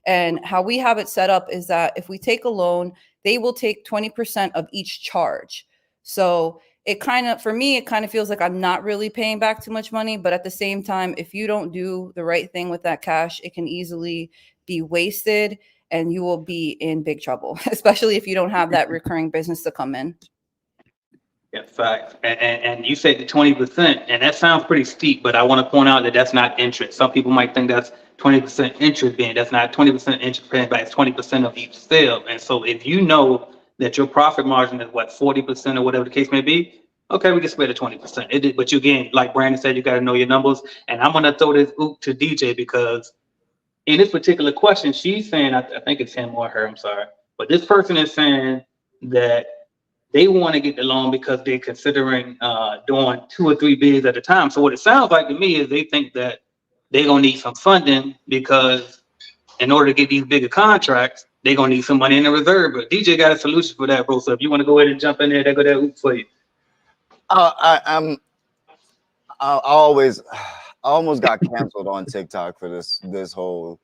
And how we have it set up is that if we take a loan, they will take 20% of each charge. So for me, it kind of feels like I'm not really paying back too much money. But at the same time, if you don't do the right thing with that cash, it can easily be wasted and you will be in big trouble, especially if you don't have that recurring business to come in. Yeah, fact. And you said the 20%, and that sounds pretty steep, but I want to point out that that's not interest. Some people might think that's 20% interest being, that's not 20% interest paying back, it's 20% of each sale. And so if you know that your profit margin is 40% or whatever the case may be, okay, we can split the 20%. But you, again, like Brandon said, you got to know your numbers. And I'm going to throw this oop to DJ, because in this particular question, she's saying, I think it's him or her, I'm sorry, but this person is saying that they want to get the loan because they're considering doing 2 or 3 bids at a time. So what it sounds like to me is they think that they're going to need some funding, because in order to get these bigger contracts, they're going to need some money in the reserve. But DJ got a solution for that, bro. So if you want to go ahead and jump in there, they go that oop for you. I'm I almost got canceled on TikTok for this whole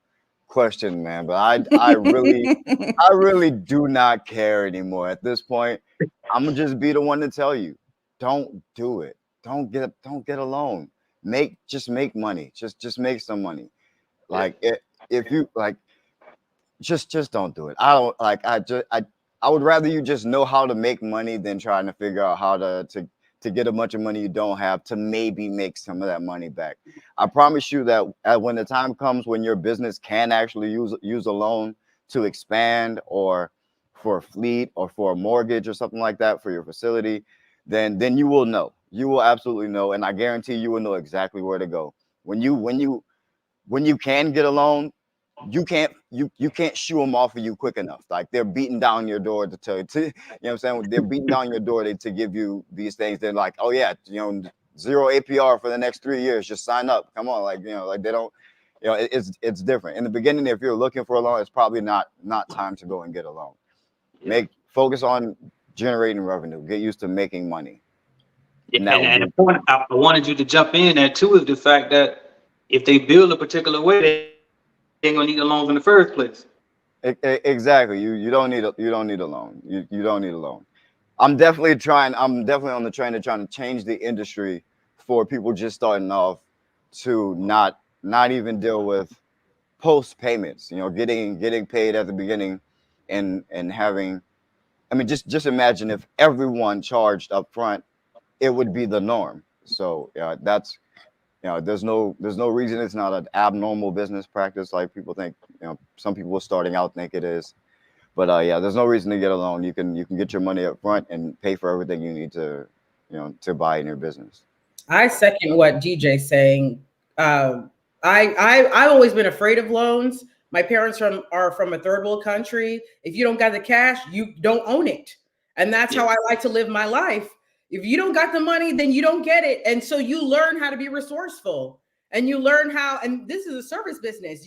question, man. But I really do not care anymore. At this point, I'm gonna just be the one to tell you, don't do it. Don't get a loan. Just make money. Just make some money. Like if you like, just don't do it. I don't like. I would rather you just know how to make money than trying to figure out how to get a bunch of money you don't have to maybe make some of that money back. I promise you that when the time comes when your business can actually use a loan to expand or for a fleet or for a mortgage or something like that for your facility, then you will know. You will absolutely know, and I guarantee you will know exactly where to go. When you can get a loan, you can't shoo them off of you quick enough. Like they're beating down your door to tell you to, you know what I'm saying? They're beating down your door to give you these things. They're like, oh yeah, 0 APR for the next 3 years. Just sign up. Come on, like like they don't, it's different. In the beginning, if you're looking for a loan, it's probably not time to go and get a loan. Focus on generating revenue. Get used to making money. Yeah, and the point I wanted you to jump in there too is the fact that if they build a particular way, they ain't gonna need a loan in the first place. Exactly. You don't need a loan. You don't need a loan. I'm definitely on the train of trying to change the industry for people just starting off to not even deal with post payments. Getting paid at the beginning and having. I mean, just imagine if everyone charged up front, it would be the norm. So that's. There's no reason it's not an abnormal business practice like people think. Some people starting out think it is, but there's no reason to get a loan. You can get your money up front and pay for everything you need to buy in your business. I second what DJ's saying. I've always been afraid of loans. My parents are from a third world country. If you don't got the cash, you don't own it, and that's how I like to live my life. If you don't got the money, then you don't get it. And so you learn how to be resourceful and you learn how, and this is a service business.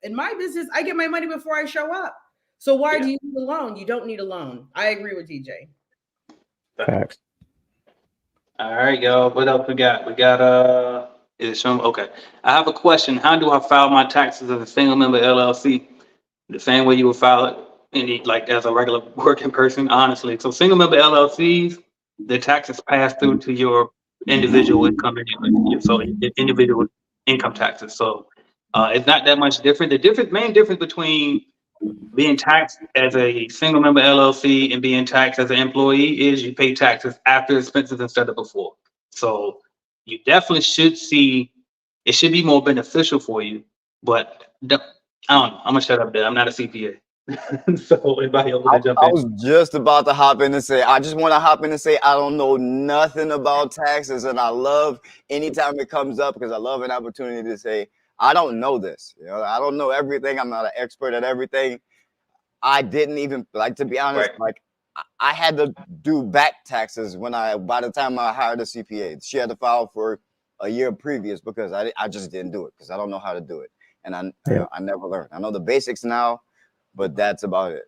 In my business, I get my money before I show up. So why do you need a loan? You don't need a loan. I agree with DJ. Facts. All right, y'all. What else we got? We got, is it some? Okay. I have a question. How do I file my taxes as a single member LLC? The same way you would file it like as a regular working person, honestly. So single member LLCs, the taxes pass through to your individual income anyway. So individual income taxes. So it's not that much different. The main difference between being taxed as a single member LLC and being taxed as an employee is you pay taxes after expenses instead of before. So you definitely should see it should be more beneficial for you. But I don't know. I'm gonna shut up there. I'm not a CPA. So anybody else want to jump in? I was just about to hop in and say, I just want to hop in and say, I don't know nothing about taxes. And I love anytime it comes up because I love an opportunity to say, I don't know this. I don't know everything. I'm not an expert at everything. I didn't even to be honest, I had to do back taxes by the time I hired a CPA. She had to file for a year previous because I just didn't do it because I don't know how to do it. And I never learned. I know the basics now, but that's about it.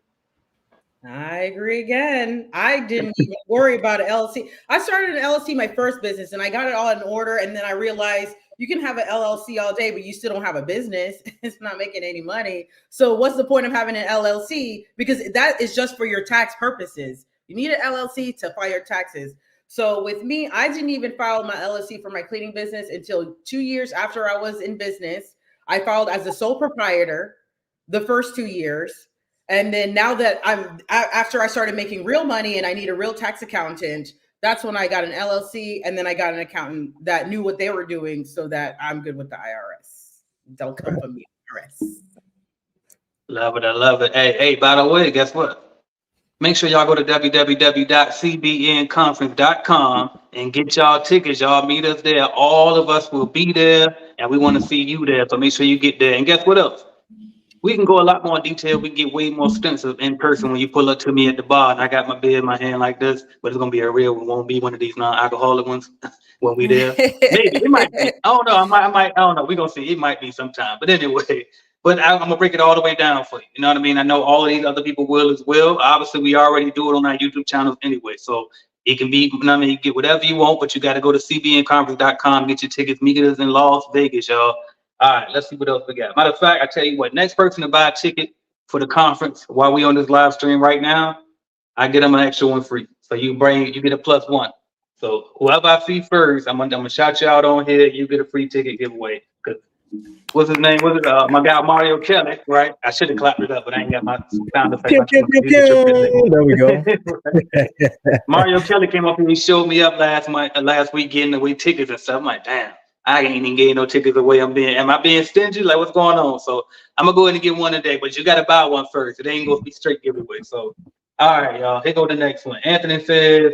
I agree again. I didn't even worry about an LLC. I started an LLC, my first business, and I got it all in order. And then I realized you can have an LLC all day, but you still don't have a business. It's not making any money. So what's the point of having an LLC? Because that is just for your tax purposes. You need an LLC to file your taxes. So with me, I didn't even file my LLC for my cleaning business until 2 years after I was in business. I filed as a sole proprietor the first 2 years. And then now that after I started making real money and I need a real tax accountant, that's when I got an LLC. And then I got an accountant that knew what they were doing so that I'm good with the IRS. Don't come for me, IRS. Love it. I love it. Hey, by the way, guess what? Make sure y'all go to www.cbnconference.com and get y'all tickets. Y'all meet us there. All of us will be there and we want to see you there. So make sure you get there. And guess what else? We can go a lot more detail. We get way more extensive in person when you pull up to me at the bar and I got my beer in my hand like this, but it's going to be a real one. It won't be one of these non-alcoholic ones when we there. Maybe it might be. I don't know. I don't know. We're going to see. It might be sometime. But anyway, I'm going to break it all the way down for you. You know what I mean? I know all of these other people will as well. Obviously, we already do it on our YouTube channels anyway. So It can be, I mean, you get whatever you want, but you got to go to cbnconference.com, get your tickets. Meet us in Las Vegas, y'all. All right, let's see what else we got. Matter of fact, I tell you what, next person to buy a ticket for the conference while we on this live stream right now, I get them an extra one free. So you get a +1. So whoever I see first, I'm gonna shout you out on here. You get a free ticket giveaway. Cause what's his name? Was it my guy Mario Kelly? Right? I should have clapped it up, but I ain't got my sound effect. There we go. Mario Kelly came up here. He showed me up last week getting away tickets and stuff. I'm like, damn, I ain't even getting no tickets away. Am I being stingy? Like, what's going on? So I'm gonna go ahead and get one today, but you gotta buy one first. It ain't gonna be straight giveaway. So, all right, y'all. Here go the next one. Anthony says,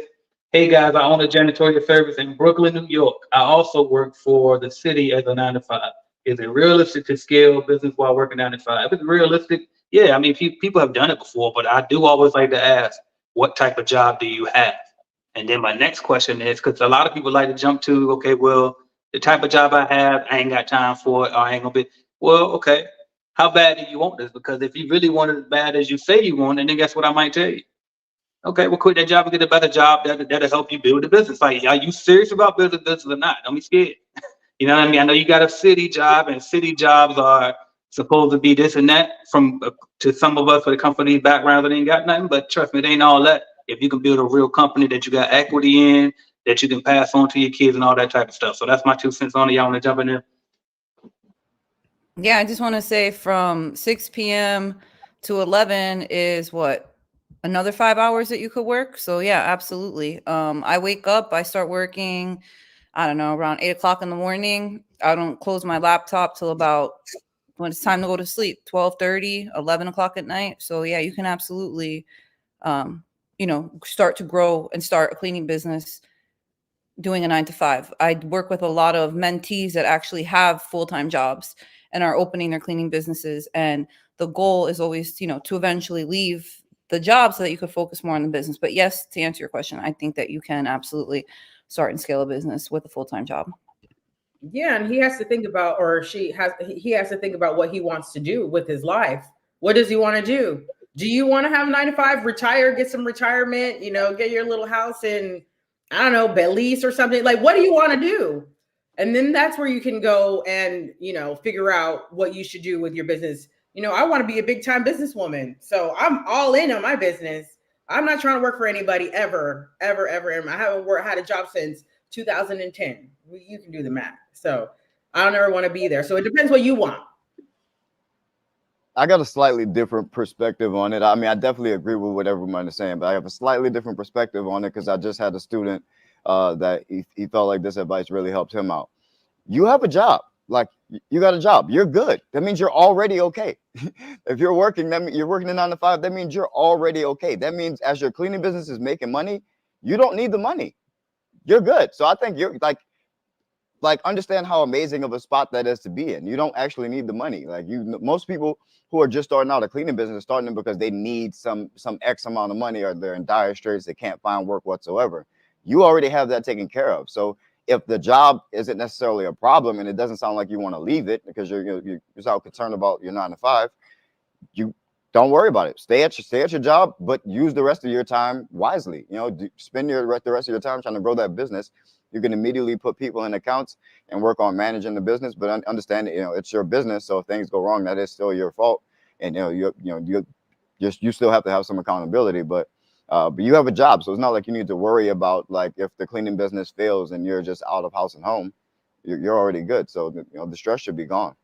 "Hey guys, I own a janitorial service in Brooklyn, New York. I also work for the city as a 9-to-5. Is it realistic to scale business while working 9-to-5? If it's realistic, yeah. I mean, people have done it before, but I do always like to ask, what type of job do you have? And then my next question is, because a lot of people like to jump to, okay, well, the type of job I have, I ain't got time for it, or I ain't gonna be, well, okay, how bad do you want this? Because if you really want it as bad as you say you want it, then guess what I might tell you? Okay, well, quit that job and get a better job that'll help you build a business. Like, are you serious about building a business or not? Don't be scared. You know what I mean? I know you got a city job, and city jobs are supposed to be this and that to some of us for the company background that ain't got nothing, but trust me, it ain't all that. If you can build a real company that you got equity in, that you can pass on to your kids and all that type of stuff. So that's my 2 cents on it. Y'all want to jump in there? Yeah, I just want to say from 6 p.m. to 11 is what? Another 5 hours that you could work. So yeah, absolutely. I wake up, I start working, I don't know, around 8 o'clock in the morning. I don't close my laptop till about when it's time to go to sleep, 12:30, 11 o'clock at night. So yeah, you can absolutely, start to grow and start a cleaning business doing a 9-to-5. I work with a lot of mentees that actually have full-time jobs and are opening their cleaning businesses. And the goal is always, to eventually leave the job so that you could focus more on the business. But yes, to answer your question, I think that you can absolutely start and scale a business with a full-time job. Yeah, and he has to think about, he has to think about what he wants to do with his life. What does he want to do? Do you want to have 9-to-5, retire, get some retirement, get your little house in, I don't know, Belize or something? Like, what do you want to do? And then that's where you can go and, figure out what you should do with your business. I want to be a big time businesswoman. So I'm all in on my business. I'm not trying to work for anybody ever, ever, ever. I haven't had a job since 2010. You can do the math. So I don't ever want to be there. So it depends what you want. I got a slightly different perspective on it. I mean, I definitely agree with what everyone is saying, but I have a slightly different perspective on it because I just had a student that he felt like this advice really helped him out. You have a job. Like, you got a job. You're good. That means you're already okay. If you're working, that means you're working a 9-to-5. That means you're already okay. That means as your cleaning business is making money, you don't need the money. You're good. So I think you're like understand how amazing of a spot that is to be in. You don't actually need the money. Like, most people who are just starting out a cleaning business are starting it because they need some X amount of money, or they're in dire straits, they can't find work whatsoever. You already have that taken care of. So if the job isn't necessarily a problem, and it doesn't sound like you want to leave it because you're so concerned about your 9-to-5, you don't worry about it. Stay at your job, but use the rest of your time wisely. Spend the rest of your time trying to grow that business. You can immediately put people in accounts and work on managing the business, but understand that, it's your business. So if things go wrong, that is still your fault. And, you still have to have some accountability, but you have a job. So it's not like you need to worry about, like, if the cleaning business fails and you're just out of house and home, you're already good. So, the stress should be gone.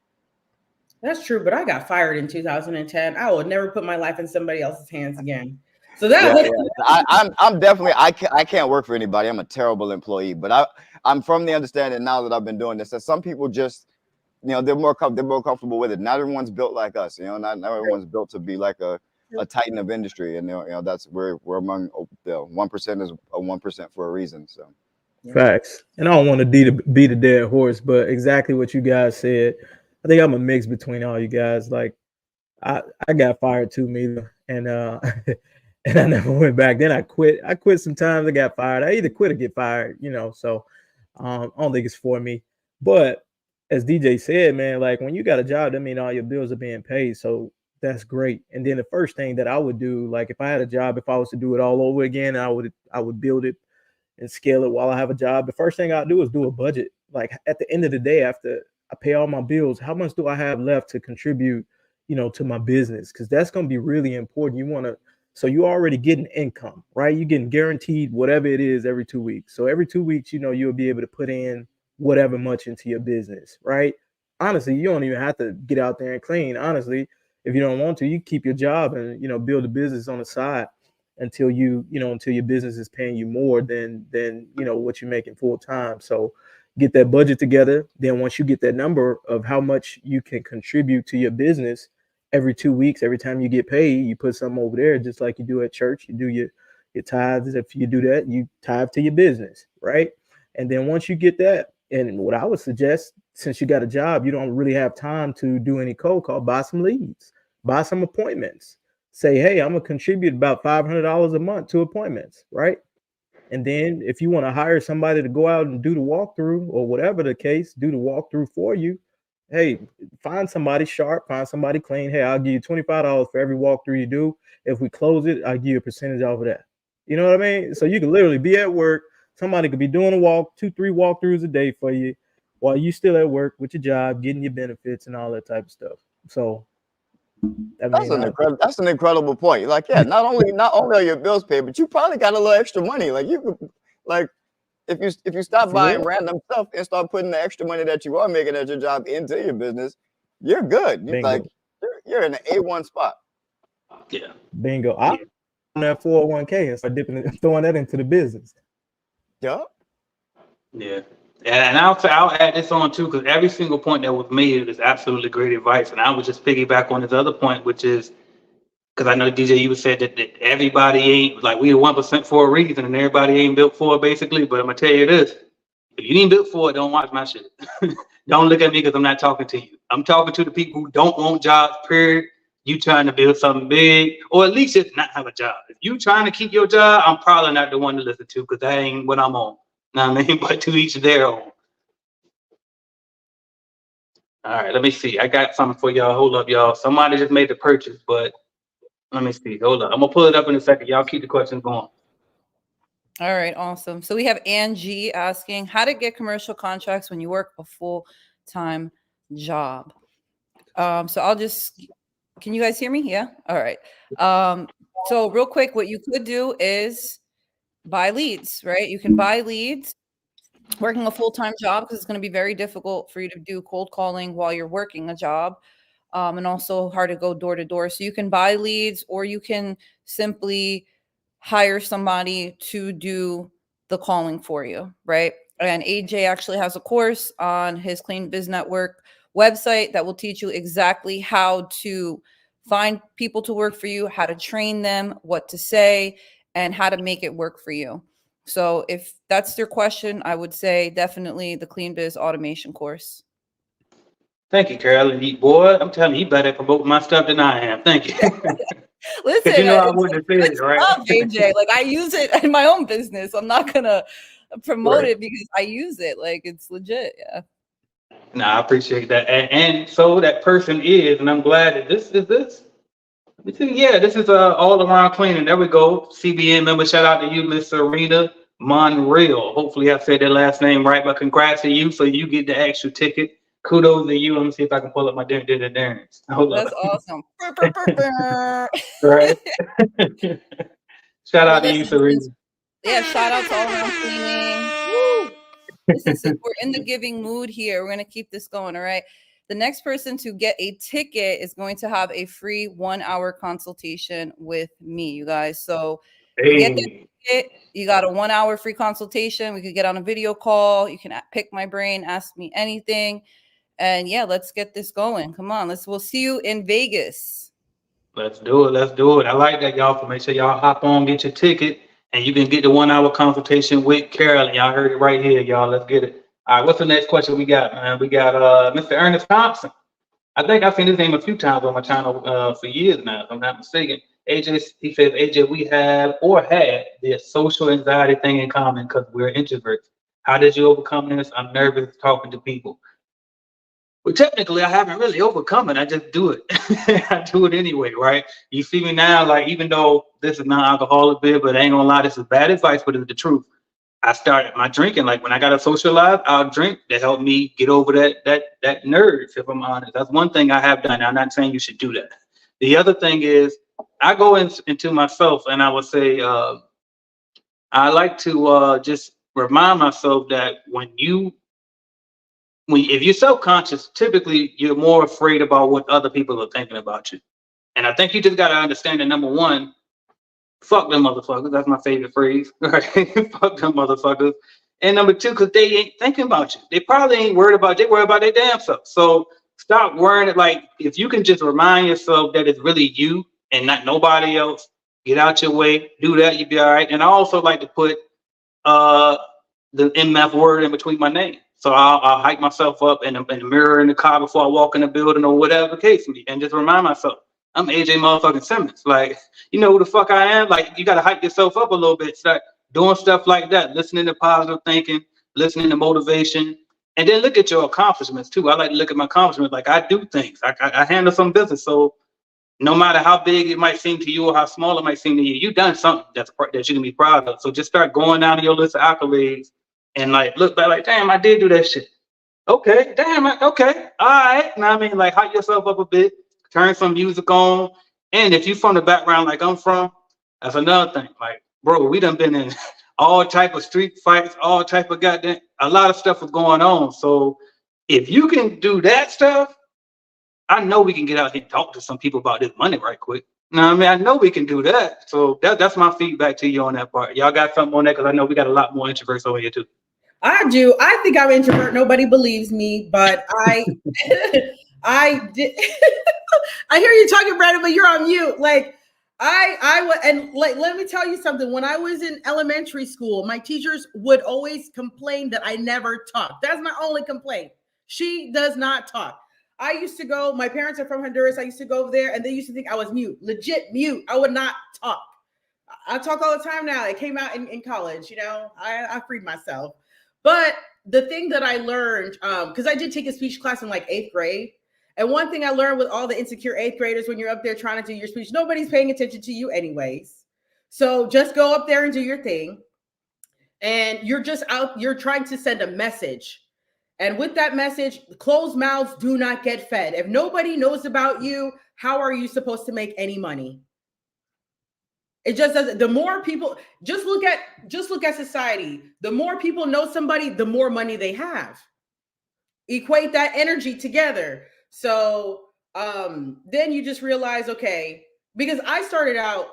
That's true. But I got fired in 2010. I will never put my life in somebody else's hands again. So I'm definitely, I can't work for anybody. I'm a terrible employee, but I'm from the understanding now that I've been doing this, that some people just, they're more comfortable with it. Not everyone's built like us, not everyone's built to be like a titan of industry. And, that's where we're among the 1% is a 1% for a reason. So. Facts. And I don't want to beat a dead horse, but exactly what you guys said. I think I'm a mix between all you guys. Like, I got fired too, Mila, and and I never went back. Then I quit. I quit sometimes. I got fired. I either quit or get fired, so I don't think it's for me. But as DJ said, man, like, when you got a job, that means all your bills are being paid. So that's great. And then the first thing that I would do, like, if I had a job, if I was to do it all over again, I would build it and scale it while I have a job. The first thing I'll do is do a budget. Like at the end of the day, after I pay all my bills, how much do I have left to contribute, to my business? Because that's going to be really important. So you're already getting income, right? You're getting guaranteed whatever it is every 2 weeks. So every 2 weeks, you'll be able to put in whatever much into your business, right? Honestly, you don't even have to get out there and clean. Honestly, if you don't want to, you keep your job and, build a business on the side until until your business is paying you more than what you're making full time. So get that budget together. Then once you get that number of how much you can contribute to your business every 2 weeks, every time you get paid, you put something over there, just like you do at church. You do your tithes. If you do that, you tithe to your business, right? And then once you get that, and what I would suggest, since you got a job, you don't really have time to do any cold call, buy some leads, buy some appointments. Say, hey, I'm gonna contribute about $500 a month to appointments, right? And then if you want to hire somebody to go out and do the walkthrough or whatever the case, do the walkthrough for you, hey, find somebody sharp, find somebody clean. Hey, I'll give you $25 for every walkthrough you do. If we close it, I'll give you a percentage off of that. You know what I mean? So you can literally be at work. Somebody could be doing a 2-3 walkthroughs a day for you while you still at work with your job, getting your benefits and all that type of stuff. So that's an incredible point. Like, yeah, not only are your bills paid, but you probably got a little extra money. Like you could, like, if you stop buying random stuff and start putting the extra money that you are making at your job into your business, you're good. You're in an A1 spot. Yeah. Bingo. I'm on that 401k and start throwing that into the business. Yup. Yeah. And I'll add this on too, because every single point that was made is absolutely great advice. And I would just piggyback on this other point, which is, because I know DJ, you said that everybody ain't, like, we the 1% for a reason, and everybody ain't built for it, basically. But I'm gonna tell you this: if you ain't built for it, don't watch my shit. Don't look at me, because I'm not talking to you. I'm talking to the people who don't want jobs. Period. You trying to build something big, or at least just not have a job. If you trying to keep your job, I'm probably not the one to listen to, because that ain't what I'm on. Know what I mean? But to each their own. All right, let me see. I got something for y'all. Hold up, y'all. Somebody just made the purchase, but let me see. Hold up. I'm gonna pull it up in a second. Y'all keep the questions going. All right, awesome. So we have Angie asking how to get commercial contracts when you work a full-time job. So I'll just, can you guys hear me? Yeah. All right. So real quick, what you could do is buy leads, right? You can buy leads working a full-time job, because it's going to be very difficult for you to do cold calling while you're working a job, and also hard to go door to door. So you can buy leads, or you can simply hire somebody to do the calling for you, right? And AJ actually has a course on his Clean Biz Network website that will teach you exactly how to find people to work for you, how to train them, what to say, and how to make it work for you. So if that's your question, I would say definitely the Clean Biz Automation course. Thank you, Carolyn. Boy, I'm telling you, you better promote my stuff than I am. Thank you. Listen, you know I wouldn't have said it, right? AJ, like, I use it in my own business. I'm not gonna promote it because I use it. Like, it's legit. Yeah. No, I appreciate that. And so that person is, and I'm glad that this is this. Yeah, this is all around cleaning. There we go. CBN member, shout out to you, Miss Serena Monreal. Hopefully I said that last name right, but congrats to you. So you get the extra ticket. Kudos to you. Let me see if I can pull up my Darren's. That's awesome. Right. Shout out to you, Serena. Yeah, shout out to all around cleaning. Woo! Listen, since we're in the giving mood here, we're gonna keep this going. All right. The next person to get a ticket is going to have a free 1-hour consultation with me, you guys. So you get the ticket, you got a 1-hour free consultation. We could get on a video call. You can pick my brain, ask me anything. And yeah, let's get this going. Come on, we'll see you in Vegas. Let's do it. Let's do it. I like that, y'all. So make sure y'all hop on, get your ticket, and you can get the 1-hour consultation with Carolyn. Y'all heard it right here, y'all. Let's get it. All right, what's the next question we got, man? We got Mr. Ernest Thompson. I think I've seen his name a few times on my channel for years now, if I'm not mistaken. AJ, he says, AJ, we have or had the social anxiety thing in common because we're introverts. How did you overcome this? I'm nervous talking to people. Well, technically, I haven't really overcome it. I just do it. I do it anyway, right? You see me now, like, even though this is non-alcoholic beer, but I ain't gonna lie, this is bad advice, but it's the truth. I started my drinking. Like when I got to socialize, I'll drink to help me get over that nerve. If I'm honest, that's one thing I have done. I'm not saying you should do that. The other thing is I go into myself and I would say I like to just remind myself that if you're self-conscious, typically you're more afraid about what other people are thinking about you. And I think you just got to understand that number one, fuck them motherfuckers. That's my favorite phrase. Right? Fuck them motherfuckers. And number two, because they ain't thinking about you. They probably ain't worried about you. They worry about their damn self. So stop worrying. Like if you can just remind yourself that it's really you and not nobody else, get out your way, do that, you'll be all right. And I also like to put the MF word in between my name. So I'll hype myself up in the mirror in the car before I walk in the building or whatever the case may be, and just remind myself, I'm AJ motherfucking Simmons. Like, you know who the fuck I am? Like, you got to hype yourself up a little bit. Start doing stuff like that, listening to positive thinking, listening to motivation, and then look at your accomplishments too. I like to look at my accomplishments. Like, I do things. I handle some business. So no matter how big it might seem to you or how small it might seem to you, you've done something that you can be proud of. So just start going down your list of accolades and like look back like, damn, I did do that shit. Okay, damn, okay, all right. Now I mean, like hype yourself up a bit, turn some music on, and if you from the background like I'm from, that's another thing. Like, bro, we done been in all type of street fights, all type of goddamn, a lot of stuff was going on. So if you can do that stuff, I know we can get out here and talk to some people about this money right quick. No, I mean, I know we can do that. So that's my feedback to you on that part. Y'all got something on that? Because I know we got a lot more introverts over here too. I do. I think I'm an introvert. Nobody believes me, but I did. I hear you talking, Brandon, but you're on mute. Like and like, let me tell you something. When I was in elementary school, my teachers would always complain that I never talked. That's my only complaint. She does not talk. I used to go, my parents are from Honduras. I used to go over there and they used to think I was mute, legit mute. I would not talk. I talk all the time now. It came out in college, you know, I freed myself. But the thing that I learned, because I did take a speech class in like 8th grade. And one thing I learned with all the insecure 8th graders, when you're up there trying to do your speech, nobody's paying attention to you anyways. So just go up there and do your thing. And you're just out, you're trying to send a message. And with that message, closed mouths do not get fed. If nobody knows about you, how are you supposed to make any money? It just doesn't. The more people, just look at society. The more people know somebody, the more money they have. Equate that energy together. So then you just realize, okay, because I started out,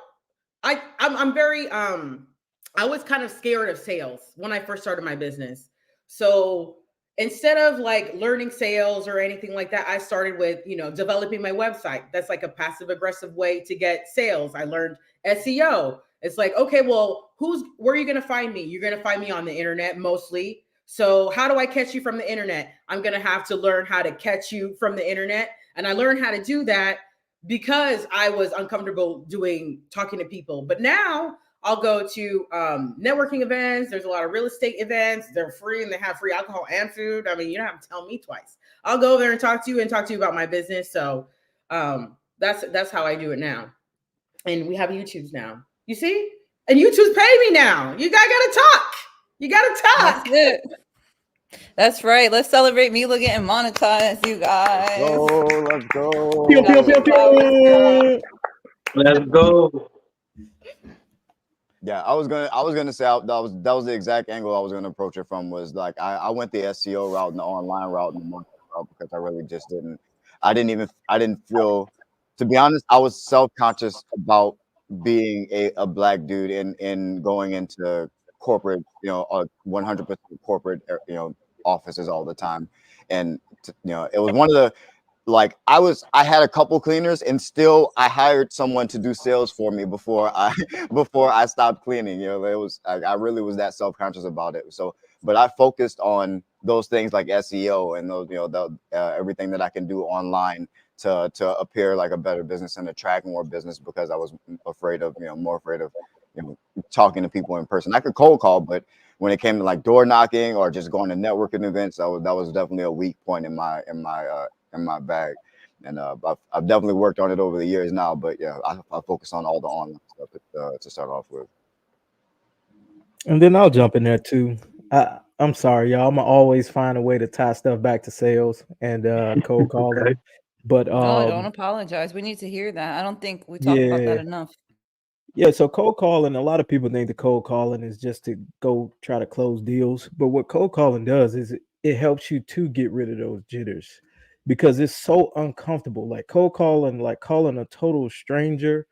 I'm very I was kind of scared of sales when I first started my business. So instead of like learning sales or anything like that, I started with, you know, developing my website. That's like a passive aggressive way to get sales. I learned SEO. It's like, okay, well, where are you going to find me? You're going to find me on the internet mostly. So how do I catch you from the internet? I'm going to have to learn how to catch you from the internet. And I learned how to do that because I was uncomfortable talking to people. But now I'll go to networking events. There's a lot of real estate events. They're free and they have free alcohol and food. I mean, you don't have to tell me twice. I'll go there and talk to you about my business. So that's how I do it now. And we have YouTubes now. You see? And YouTube's paying me now. You guys gotta talk. You gotta talk. That's it. That's right. Let's celebrate Mila getting monetized, you guys. Let's go. Pew, pew, pew, pew. Let's go. Yeah, I was gonna say that was the exact angle I was gonna approach it from. Was like I went the SEO route and the online route and the marketing route because I really just I didn't feel, to be honest, I was self-conscious about being a black dude in going into corporate, 100% corporate, offices all the time. And it was one of the, like, I had a couple cleaners and still I hired someone to do sales for me before I stopped cleaning. It was, I really was that self-conscious about it. So, but I focused on those things like SEO and those, everything that I can do online to appear like a better business and attract more business, because I was more afraid of talking to people in person. I could cold call, but when it came to like door knocking or just going to networking events, that was definitely a weak point in my bag. And I've definitely worked on it over the years now, but yeah, I focus on all the online stuff to start off with. And then I'll jump in there too. I'm sorry, y'all. I'm gonna always find a way to tie stuff back to sales and cold calling. Okay. But No, don't apologize. We need to hear that. I don't think we talk about that yeah, enough. yeah. So cold calling, a lot of people think the cold calling is just to go try to close deals. But what cold calling does is it helps you to get rid of those jitters because it's so uncomfortable. Like cold calling, like calling a total stranger,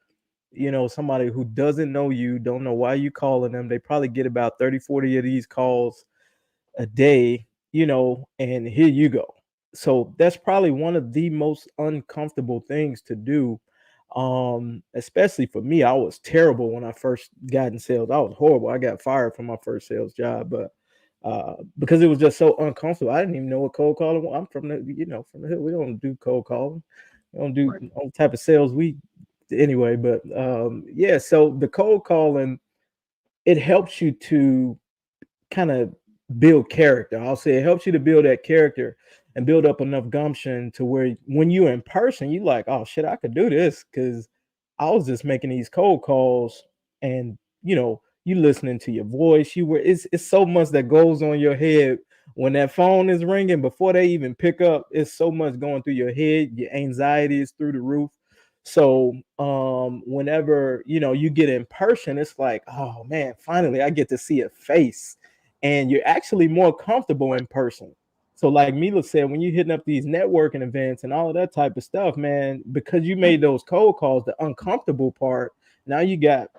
somebody who doesn't know you, don't know why you calling them. They probably get about 30, 40 of these calls a day, and here you go. So that's probably one of the most uncomfortable things to do. Especially for me, I was terrible when I first got in sales. I was horrible. I got fired from my first sales job, but because it was just so uncomfortable. I didn't even know what cold calling was. I'm from from the hood. We don't do cold calling. We don't do all type of sales. We anyway, but yeah. So the cold calling, it helps you to kind of build character. I'll say it helps you to build that character and build up enough gumption to where when you're in person, you like, oh shit, I could do this because I was just making these cold calls and you listening to your voice. It's so much that goes on your head when that phone is ringing before they even pick up. It's so much going through your head. Your anxiety is through the roof. So whenever you get in person, it's like, oh man, finally I get to see a face and you're actually more comfortable in person. So, like Mila said, when you're hitting up these networking events and all of that type of stuff, man, because you made those cold calls, the uncomfortable part, now you got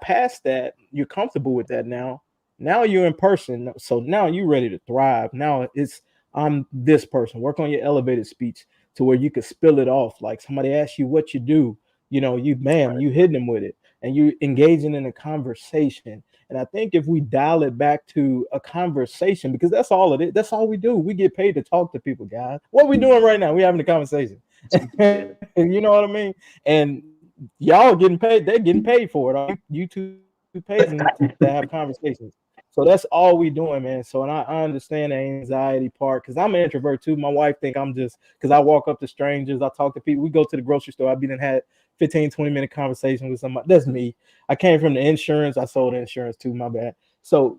past that, you're comfortable with that now. Now you're in person. So now you're ready to thrive. Now it's I'm this person. Work on your elevated speech to where you could spill it off. Like somebody asks you what you do, you hitting them with it and you engaging in a conversation. And I think if we dial it back to a conversation, because that's all it is, that's all we do. We get paid to talk to people, guys. What are we doing right now? We're having a conversation. You know what I mean? And y'all getting paid, they're getting paid for it. YouTube pays them to have conversations. So that's all we doing, man. So and I understand the anxiety part because I'm an introvert too. My wife think I'm just because I walk up to strangers, I talk to people. We go to the grocery store. I've been and had 15, 20-minute conversation with somebody. That's me. I came from the insurance. I sold insurance too. My bad. So,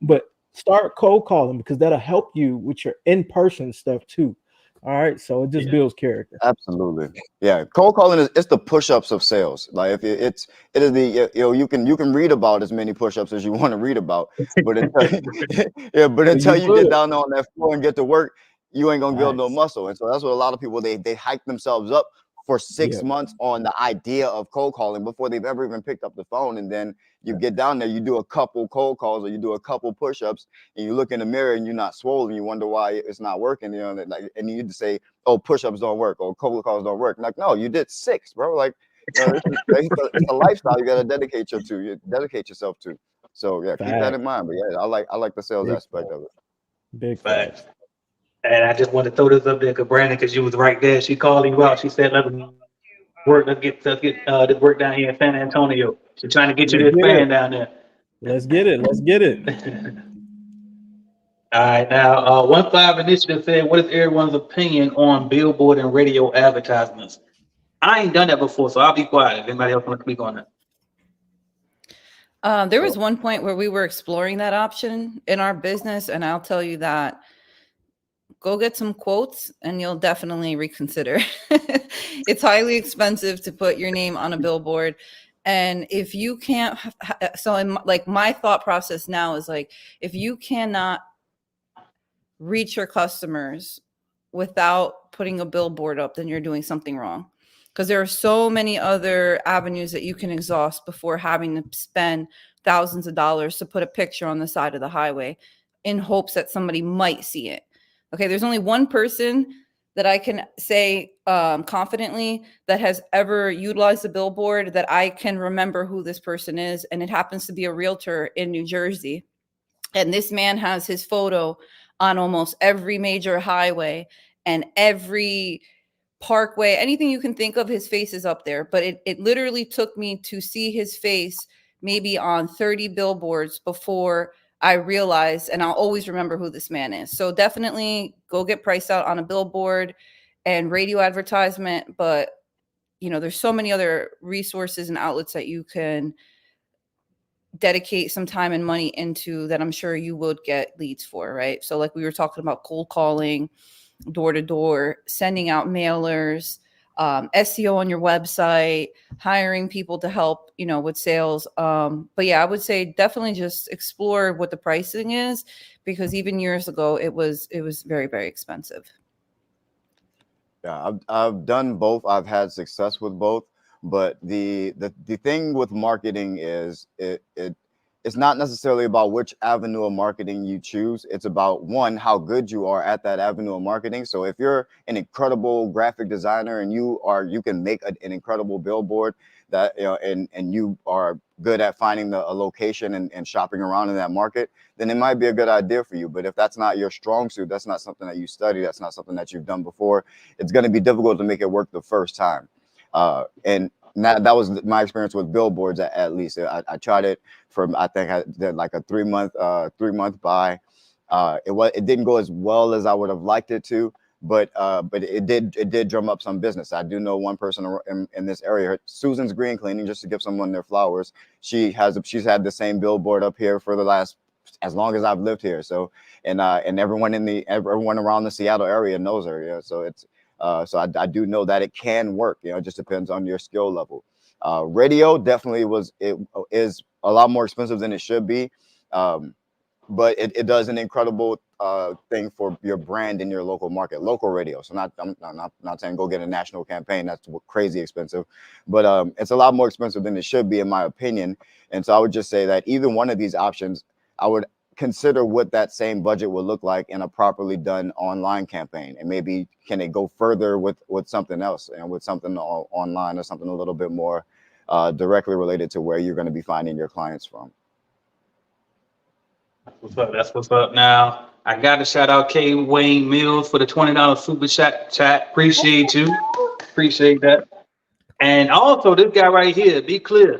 but start cold calling because that'll help you with your in-person stuff too. All right. So it just builds character. Absolutely. Yeah. Cold calling it's the push-ups of sales. Like if it is the you can read about as many push-ups as you want to read about, but until you get down on that floor and get to work, you ain't gonna build no muscle. And so that's what a lot of people they hype themselves up for 6 months on the idea of cold calling before they've ever even picked up the phone. And then you get down there, you do a couple cold calls or you do a couple push-ups and you look in the mirror and you're not swollen. You wonder why it's not working, and you just say, oh, push-ups don't work or cold calls don't work. Like, no, you did 6, bro. Like, it's a lifestyle you got to dedicate yourself to. So yeah, keep that in mind. But yeah, I like the sales aspect of it. Big facts. And I just want to throw this up there, Brandon, because you was right there. She called you out. She said, let's get this work down here in San Antonio. She's trying to get you to expand down there. Let's get it. All right, now 1-5 Initiative said, what is everyone's opinion on billboard and radio advertisements? I ain't done that before, so I'll be quiet if anybody else want to speak on that. There was one point where we were exploring that option in our business, and I'll tell you that go get some quotes and you'll definitely reconsider. It's highly expensive to put your name on a billboard. And if you can't, my thought process now is like, if you cannot reach your customers without putting a billboard up, then you're doing something wrong. Because there are so many other avenues that you can exhaust before having to spend thousands of dollars to put a picture on the side of the highway in hopes that somebody might see it. Okay, there's only one person that I can say confidently that has ever utilized a billboard that I can remember who this person is. And it happens to be a realtor in New Jersey. And this man has his photo on almost every major highway and every parkway, anything you can think of, his face is up there. But it literally took me to see his face maybe on 30 billboards before I realized, and I'll always remember who this man is. So definitely go get priced out on a billboard and radio advertisement. But, there's so many other resources and outlets that you can dedicate some time and money into that, I'm sure you would get leads for, right? So like we were talking about cold calling, door to door, sending out mailers, SEO on your website, hiring people to help, with sales. But yeah, I would say definitely just explore what the pricing is, because even years ago, it was very, very expensive. Yeah, I've done both. I've had success with both, but the thing with marketing is it's not necessarily about which avenue of marketing you choose. It's about, one, how good you are at that avenue of marketing. So if you're an incredible graphic designer and you can make an incredible billboard that, and you are good at finding a location and shopping around in that market, then it might be a good idea for you. But if that's not your strong suit, that's not something that you study, that's not something that you've done before, it's going to be difficult to make it work the first time. And that was my experience with billboards, at least. I tried it from, I think I did like a 3-month buy. It didn't go as well as I would have liked it to, but it did drum up some business. I do know one person in this area, Susan's Green Cleaning, just to give someone their flowers. She's had the same billboard up here for as long as I've lived here. So and everyone around the Seattle area knows her. Yeah, so it's so I do know that it can work. It just depends on your skill level. Radio definitely is a lot more expensive than it should be, but it does an incredible thing for your brand in your local market, local radio. So I'm not saying go get a national campaign. That's crazy expensive, but it's a lot more expensive than it should be, in my opinion. And so I would just say that either one of these options, I would consider what that same budget would look like in a properly done online campaign, and maybe can it go further with something else, and with something online or something a little bit more directly related to where you're going to be finding your clients from. What's up? That's what's up. Now, I got to shout out K. Wayne Mills for the $20 super chat. Appreciate you. Appreciate that. And also, this guy right here, be clear.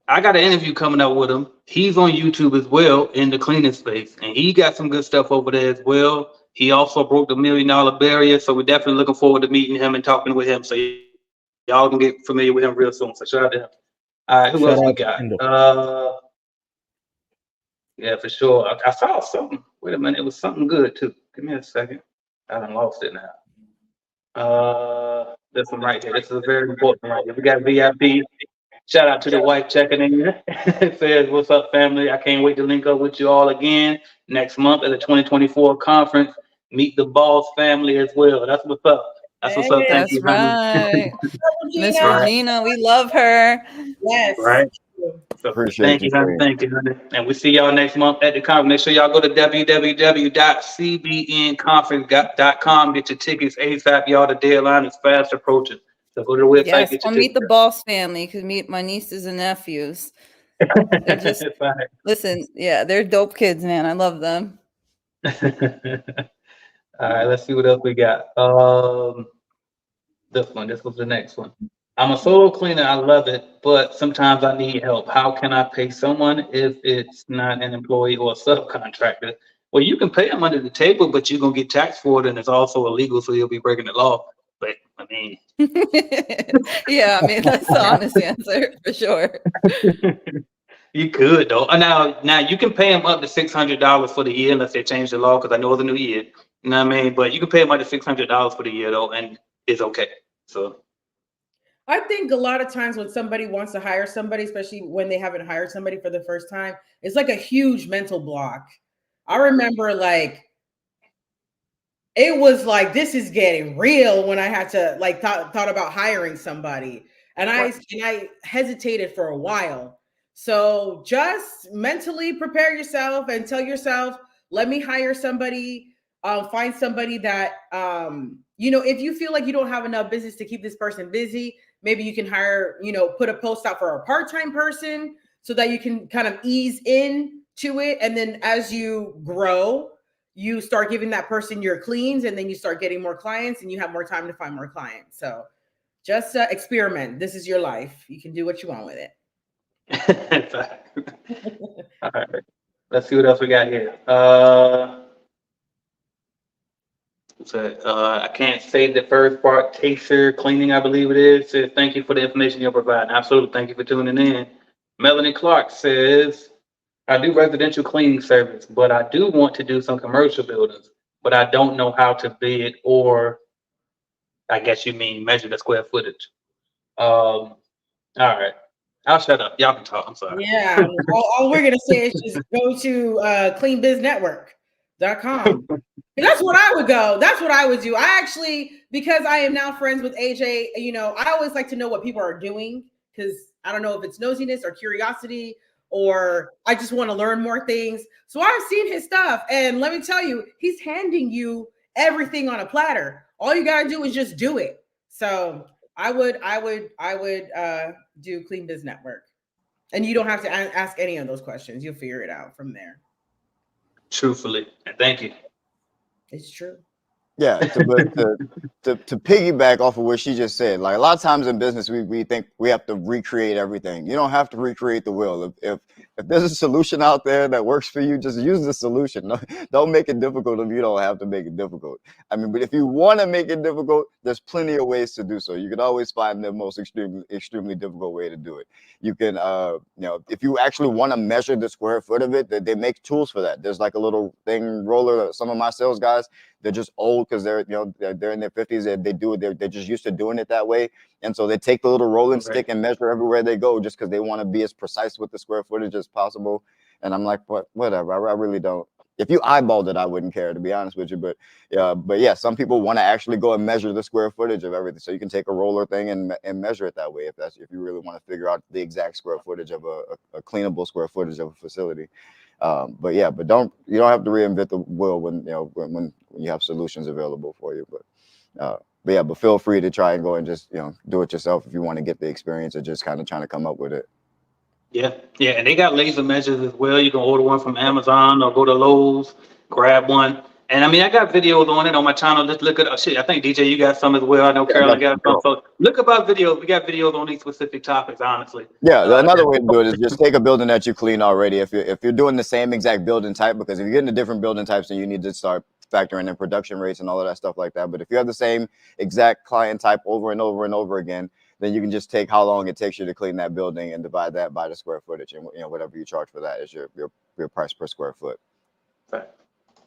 I got an interview coming up with him. He's on YouTube as well in the cleaning space, and he got some good stuff over there as well. He also broke the $1 million barrier, so we're definitely looking forward to meeting him and talking with him. So y'all can get familiar with him real soon. So shout out to him. All right, who else we got? Yeah, for sure. I saw something. Wait a minute, it was something good too. Give me a second. I done lost it now. This one right here. This is very important right here. We got VIP. Shout out to the wife checking in. It says, "What's up, family? I can't wait to link up with you all again next month at the 2024 conference. Meet the boss family as well." That's what's up. That's what's up. Thank you, right. Miss Right. Regina, we love her. Yes. Right. So Appreciate thank you, honey. Thank you, honey. And we'll see y'all next month at the conference. Make sure y'all go to www.cbnconference.com. Get your tickets ASAP. Y'all, the deadline is fast approaching. So go to the website. Yes, get your I'll meet the tickets. boss family, because meet my nieces and nephews. They're just listen, yeah, they're dope kids, man. I love them. All right, let's see what else we got. This was the next one. I'm a solo cleaner. I love it, but sometimes I need help. How can I pay someone if it's not an employee or a subcontractor? Well, you can pay them under the table, but you're gonna get taxed for it, and it's also illegal, so you'll be breaking the law. But I mean, yeah, I mean that's the honest answer for sure. You could though. Now you can pay them up to $600 for the year unless they change the law, because I know it's a new year. You know what I mean? But you can pay them up to $600 for the year though, and it's okay. So I think a lot of times when somebody wants to hire somebody, especially when they haven't hired somebody for the first time, it's like a huge mental block. I remember it was like, this is getting real when I had to thought about hiring somebody. And I hesitated for a while. So just mentally prepare yourself and tell yourself, let me hire somebody, find somebody that, if you feel like you don't have enough business to keep this person busy, maybe you can hire, put a post out for a part-time person so that you can kind of ease into it. And then as you grow, you start giving that person your cleans, and then you start getting more clients, and you have more time to find more clients. So just experiment. This is your life. You can do what you want with it. All right. Let's see what else we got here. I can't say the first part. Taser Cleaning, I believe it is. Says, thank you for the information you're providing. Absolutely. Thank you for tuning in. Melanie Clark says, I do residential cleaning service, but I do want to do some commercial buildings, but I don't know how to bid or I guess you mean measure the square footage. All right. I'll shut up. Y'all can talk. I'm sorry. Yeah, all we're gonna say is just go to cleanbiznetwork.com. That's what I would go. That's what I would do. I actually, because I am now friends with AJ, I always like to know what people are doing because I don't know if it's nosiness or curiosity or I just want to learn more things. So I've seen his stuff, and let me tell you, he's handing you everything on a platter. All you gotta do is just do it. So I would do Clean Biz Network, and you don't have to ask any of those questions. You'll figure it out from there. Truthfully, and thank you. It's true. Yeah, to piggyback off of what she just said, like a lot of times in business, we think we have to recreate everything. You don't have to recreate the wheel. If there's a solution out there that works for you, just use the solution. Don't make it difficult if you don't have to make it difficult. I mean, but if you want to make it difficult, there's plenty of ways to do so. You can always find the most extremely difficult way to do it. You can, if you actually want to measure the square foot of it, they make tools for that. There's like a little thing roller. Some of my sales guys, they're just old because they're in their 50s. They do it. They're just used to doing it that way. And so they take the little rolling stick and measure everywhere they go just because they want to be as precise with the square footage as possible. And I'm like, whatever. I really don't. If you eyeballed it, I wouldn't care, to be honest with you. But yeah, some people want to actually go and measure the square footage of everything. So you can take a roller thing and measure it that way if you really want to figure out the exact square footage of a cleanable square footage of a facility. But you don't have to reinvent the wheel when you have solutions available for you. But feel free to try and go and just do it yourself if you want to get the experience of just kind of trying to come up with it. Yeah, and they got laser measures as well. You can order one from Amazon or go to Lowe's, grab one. And I mean, I got videos on it on my channel. Just look at I think DJ, you got some as well. I know Carolyn got some. So look about videos. We got videos on these specific topics, honestly. Yeah, another way to do it is just take a building that you clean already. If you're doing the same exact building type, because if you're getting the different building types, then you need to start factoring in production rates and all of that stuff like that. But if you have the same exact client type over and over and over again, then you can just take how long it takes you to clean that building and divide that by the square footage, and whatever you charge for that is your price per square foot. Right.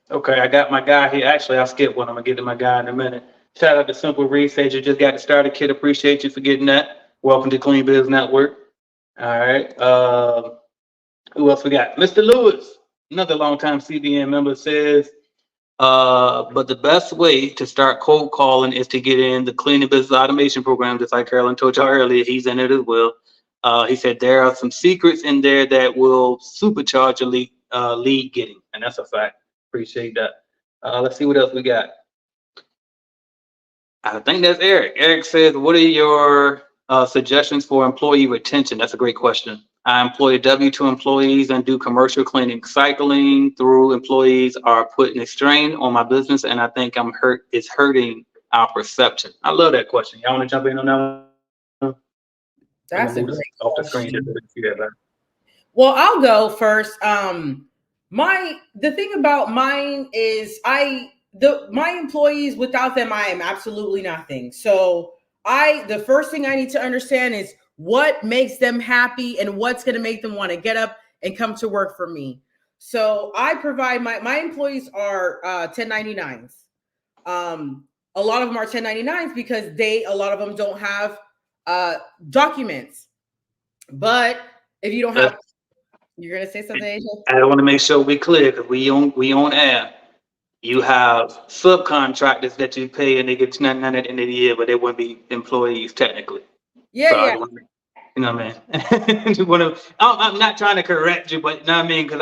Okay, I got my guy here. Actually, I'll skip one. I'm gonna get to my guy in a minute. Shout out to Simple Reed. Says you just got the starter kit. Appreciate you for getting that. Welcome to Clean Biz Network. All right. Who else we got? Mr. Lewis, another longtime CBN member, says, but the best way to start cold calling is to get in the cleaning business automation program, just like Carolyn told y'all earlier. He's in it as well. He said there are some secrets in there that will supercharge your lead getting, and that's a fact. Appreciate that. Let's see what else we got. I think that's Eric. Eric says, what are your suggestions for employee retention? That's a great question. I employ W-2 employees and do commercial cleaning. Cycling through employees are putting a strain on my business, and I think it's hurting our perception. I love that question. Y'all want to jump in on that one? That's a great off the screen. Just to see that. Well, I'll go first. The thing about mine is my employees, without them, I am absolutely nothing. So the first thing I need to understand is what makes them happy and what's going to make them want to get up and come to work for me. So I provide my employees are 1099s. A lot of them are 1099s because a lot of them don't have documents. But if you don't have, you're going to say something, AJ? I want to make sure we clear because we on air. You have subcontractors that you pay and they get 99 at the end of the year, but they wouldn't be employees technically. Yeah. You know what I mean? I'm not trying to correct you, but you know what I mean? Because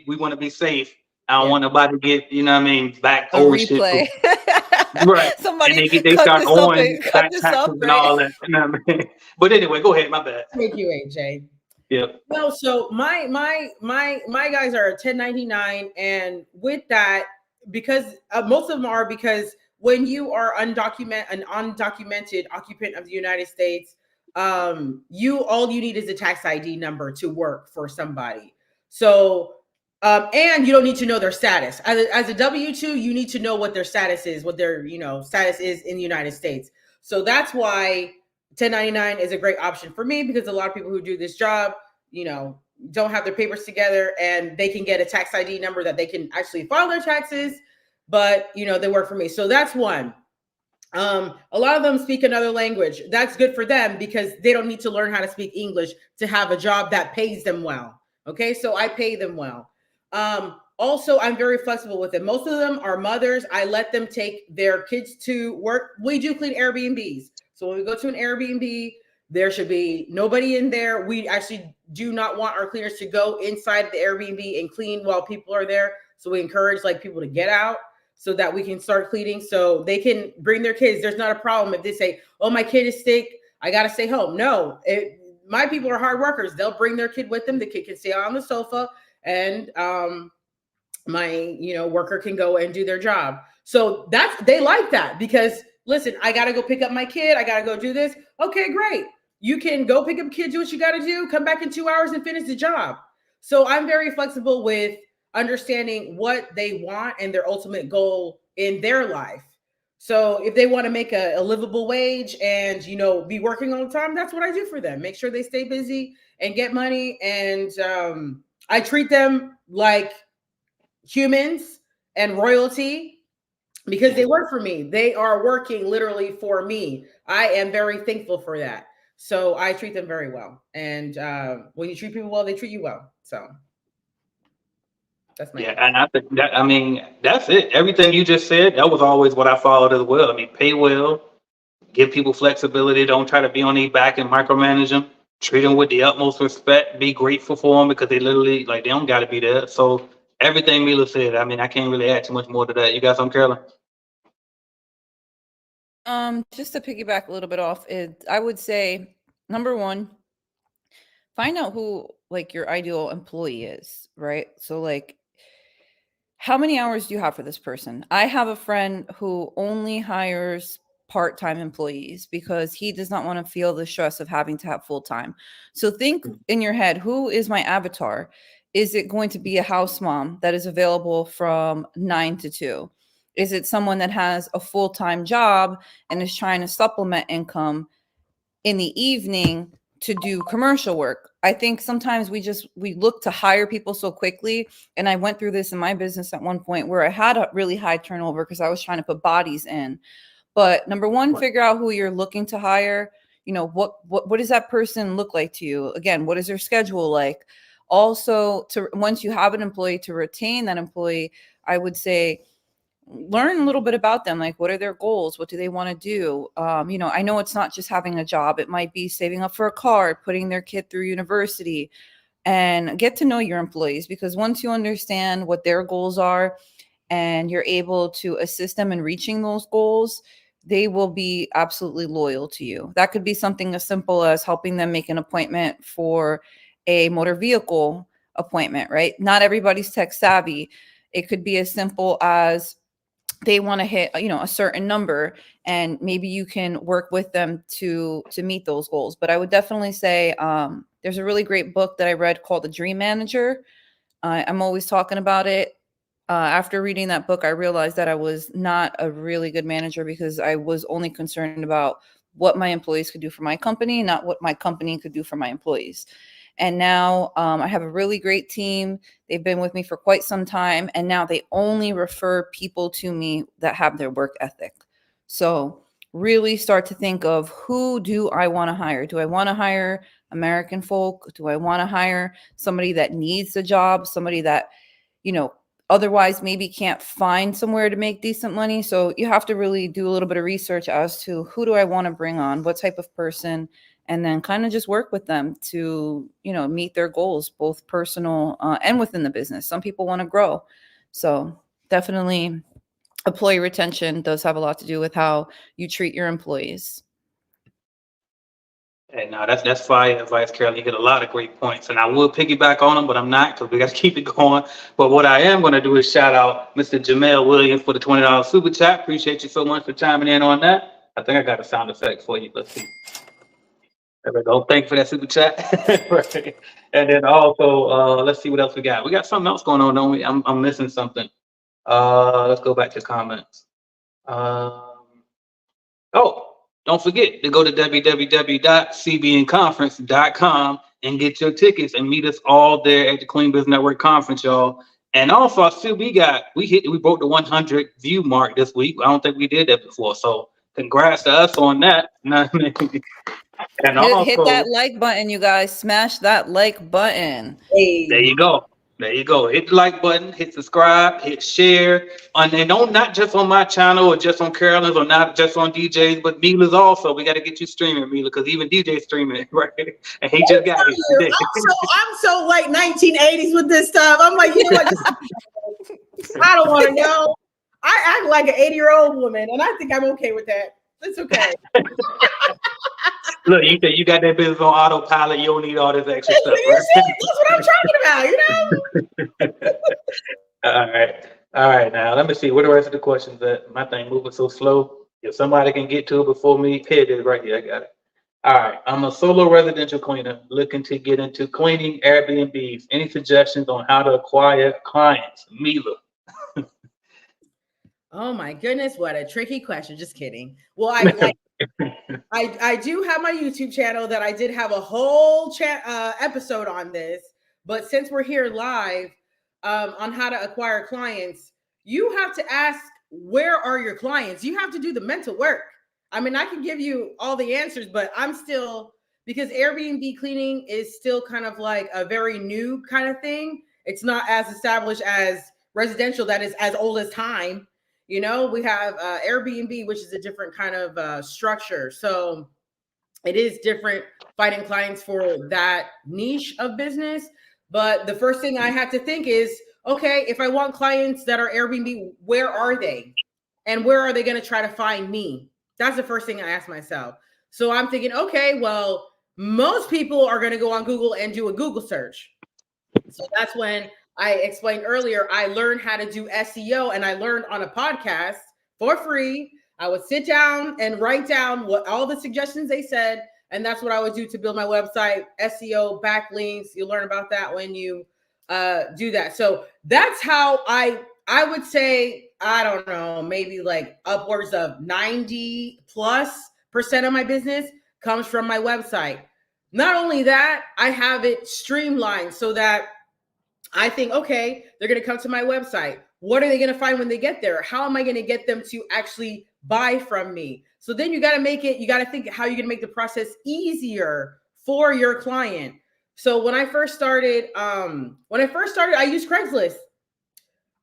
we want to be safe. I don't want nobody to get, you know what I mean, back old replay. Shit. Right. Somebody and they start owing back this taxes up, and all that. You know what I mean? But anyway, go ahead. My bad. Thank you, AJ. Yep. No, so my guys are 1099, and with that, because most of them are, because when you are an undocumented occupant of the United States, all you need is a tax ID number to work for somebody. So and you don't need to know their status. As a W-2, you need to know what their status is, what their status is in the United States. So that's why 1099 is a great option for me, because a lot of people who do this job, don't have their papers together, and they can get a tax ID number that they can actually file their taxes, but they work for me. So that's one. A lot of them speak another language. That's good for them because they don't need to learn how to speak English to have a job that pays them well. Okay, so I pay them well. Also, I'm very flexible with them. Most of them are mothers. I let them take their kids to work. We do clean Airbnbs. So when we go to an Airbnb, there should be nobody in there. We actually do not want our cleaners to go inside the Airbnb and clean while people are there. So we encourage people to get out so that we can start cleaning, so they can bring their kids. There's not a problem if they say, oh, my kid is sick, I got to stay home. No, my people are hard workers. They'll bring their kid with them. The kid can stay on the sofa, and my worker can go and do their job. So they like that because, listen, I got to go pick up my kid. I got to go do this. Okay, great. You can go pick up kids, do what you got to do, come back in 2 hours and finish the job. So I'm very flexible with understanding what they want and their ultimate goal in their life. So if they want to make a livable wage and, be working all the time, that's what I do for them. Make sure they stay busy and get money. And I treat them like humans and royalty because they work for me. They are working literally for me. I am very thankful for that. So I treat them very well. And when you treat people well, they treat you well. So that's my and I think that's it. Everything you just said, that was always what I followed as well. Pay well, give people flexibility. Don't try to be on their back and micromanage them. Treat them with the utmost respect. Be grateful for them because they literally they don't got to be there. So everything Mila said, I can't really add too much more to that. You got something, Carolyn? Just to piggyback a little bit off it, I would say, number one, find out who your ideal employee is, right? So how many hours do you have for this person? I have a friend who only hires part-time employees because he does not want to feel the stress of having to have full-time. So think in your head, who is my avatar? Is it going to be a house mom that is available from 9 to 2? Is it someone that has a full-time job and is trying to supplement income in the evening to do commercial work? I think sometimes we look to hire people so quickly. And I went through this in my business at one point where I had a really high turnover because I was trying to put bodies in. But number one, figure out who you're looking to hire. What does that person look like to you? Again, what is their schedule like? Also, once you have an employee, to retain that employee, I would say, learn a little bit about them. What are their goals? What do they want to do? I know it's not just having a job. It might be saving up for a car, putting their kid through university, and get to know your employees, because once you understand what their goals are and you're able to assist them in reaching those goals, they will be absolutely loyal to you. That could be something as simple as helping them make an appointment for a motor vehicle appointment, right? Not everybody's tech savvy. It could be as simple as they want to hit, a certain number, and maybe you can work with them to meet those goals. But I would definitely say there's a really great book that I read called The Dream Manager. I'm always talking about it. After reading that book, I realized that I was not a really good manager because I was only concerned about what my employees could do for my company, not what my company could do for my employees. And now I have a really great team. They've been with me for quite some time. And now they only refer people to me that have their work ethic. So really start to think of, who do I want to hire? Do I want to hire American folk? Do I want to hire somebody that needs a job? Somebody that, otherwise maybe can't find somewhere to make decent money? So you have to really do a little bit of research as to, who do I want to bring on? What type of person? And then kind of just work with them to, meet their goals, both personal and within the business. Some people want to grow. So definitely employee retention does have a lot to do with how you treat your employees. And now that's fire advice, Carolyn. You get a lot of great points, and I will piggyback on them, but I'm not, because we got to keep it going. But what I am going to do is shout out Mr. Jamel Williams for the $20 super chat. Appreciate you so much for chiming in on that. I think I got a sound effect for you. Let's see. There we go. Thank you for that super chat. Right. And then also, let's see what else we got. We got something else going on, don't we? I'm missing something. Let's go back to comments. Don't forget to go to www.cbnconference.com and get your tickets and meet us all there at the Clean Business Network conference, y'all. And also, I see we broke the 100 view mark this week. I don't think we did that before. So congrats to us on that. You know what I mean? And Hit also, that like button, you guys. Smash that like button. Hey. there you go. There you go. Hit the like button, hit subscribe, hit share. And don't not just on my channel or just on Carolyn's or not just on DJ's, but Mila's also. We got to get you streaming, Mila, because even DJ's streaming, right? And he just got it today. I'm so like 1980s with this stuff. I'm like, you know what? I don't want to know. I act like an 80-year-old woman, and I think I'm okay with that. It's okay. Look, you said you got that business on autopilot. You don't need all this extra stuff, You right? see? That's what I'm talking about, you know? All right. Now let me see. Where the rest of the questions at? My thing moving so slow. If somebody can get to it before me, here it is right here. I got it. All right. I'm a solo residential cleaner looking to get into cleaning Airbnbs. Any suggestions on how to acquire clients? Mila. Oh my goodness, what a tricky question. Just kidding. Well, I do have my YouTube channel that I did have a whole episode on this, but since we're here live on how to acquire clients, you have to ask, where are your clients? You have to do the mental work. I mean, I can give you all the answers, but I'm still, because Airbnb cleaning is still kind of like a very new kind of thing. It's not as established as residential that is as old as time. You know, we have Airbnb, which is a different kind of structure. So it is different finding clients for that niche of business. But the first thing I have to think is, okay, if I want clients that are Airbnb, where are they? And where are they going to try to find me? That's the first thing I ask myself. So I'm thinking, okay, well, most people are going to go on Google and do a Google search. So that's when I explained earlier, I learned how to do SEO, and I learned on a podcast for free. I would sit down and write down what all the suggestions they said. And that's what I would do to build my website, SEO, backlinks. You learn about that when you do that. So that's how I would say, I don't know, maybe like upwards of 90+% of my business comes from my website. Not only that, I have it streamlined so that I think, okay, they're going to come to my website. What are they going to find when they get there? How am I going to get them to actually buy from me? So then you got to think how you're going to make the process easier for your client. So when I first started, I used Craigslist.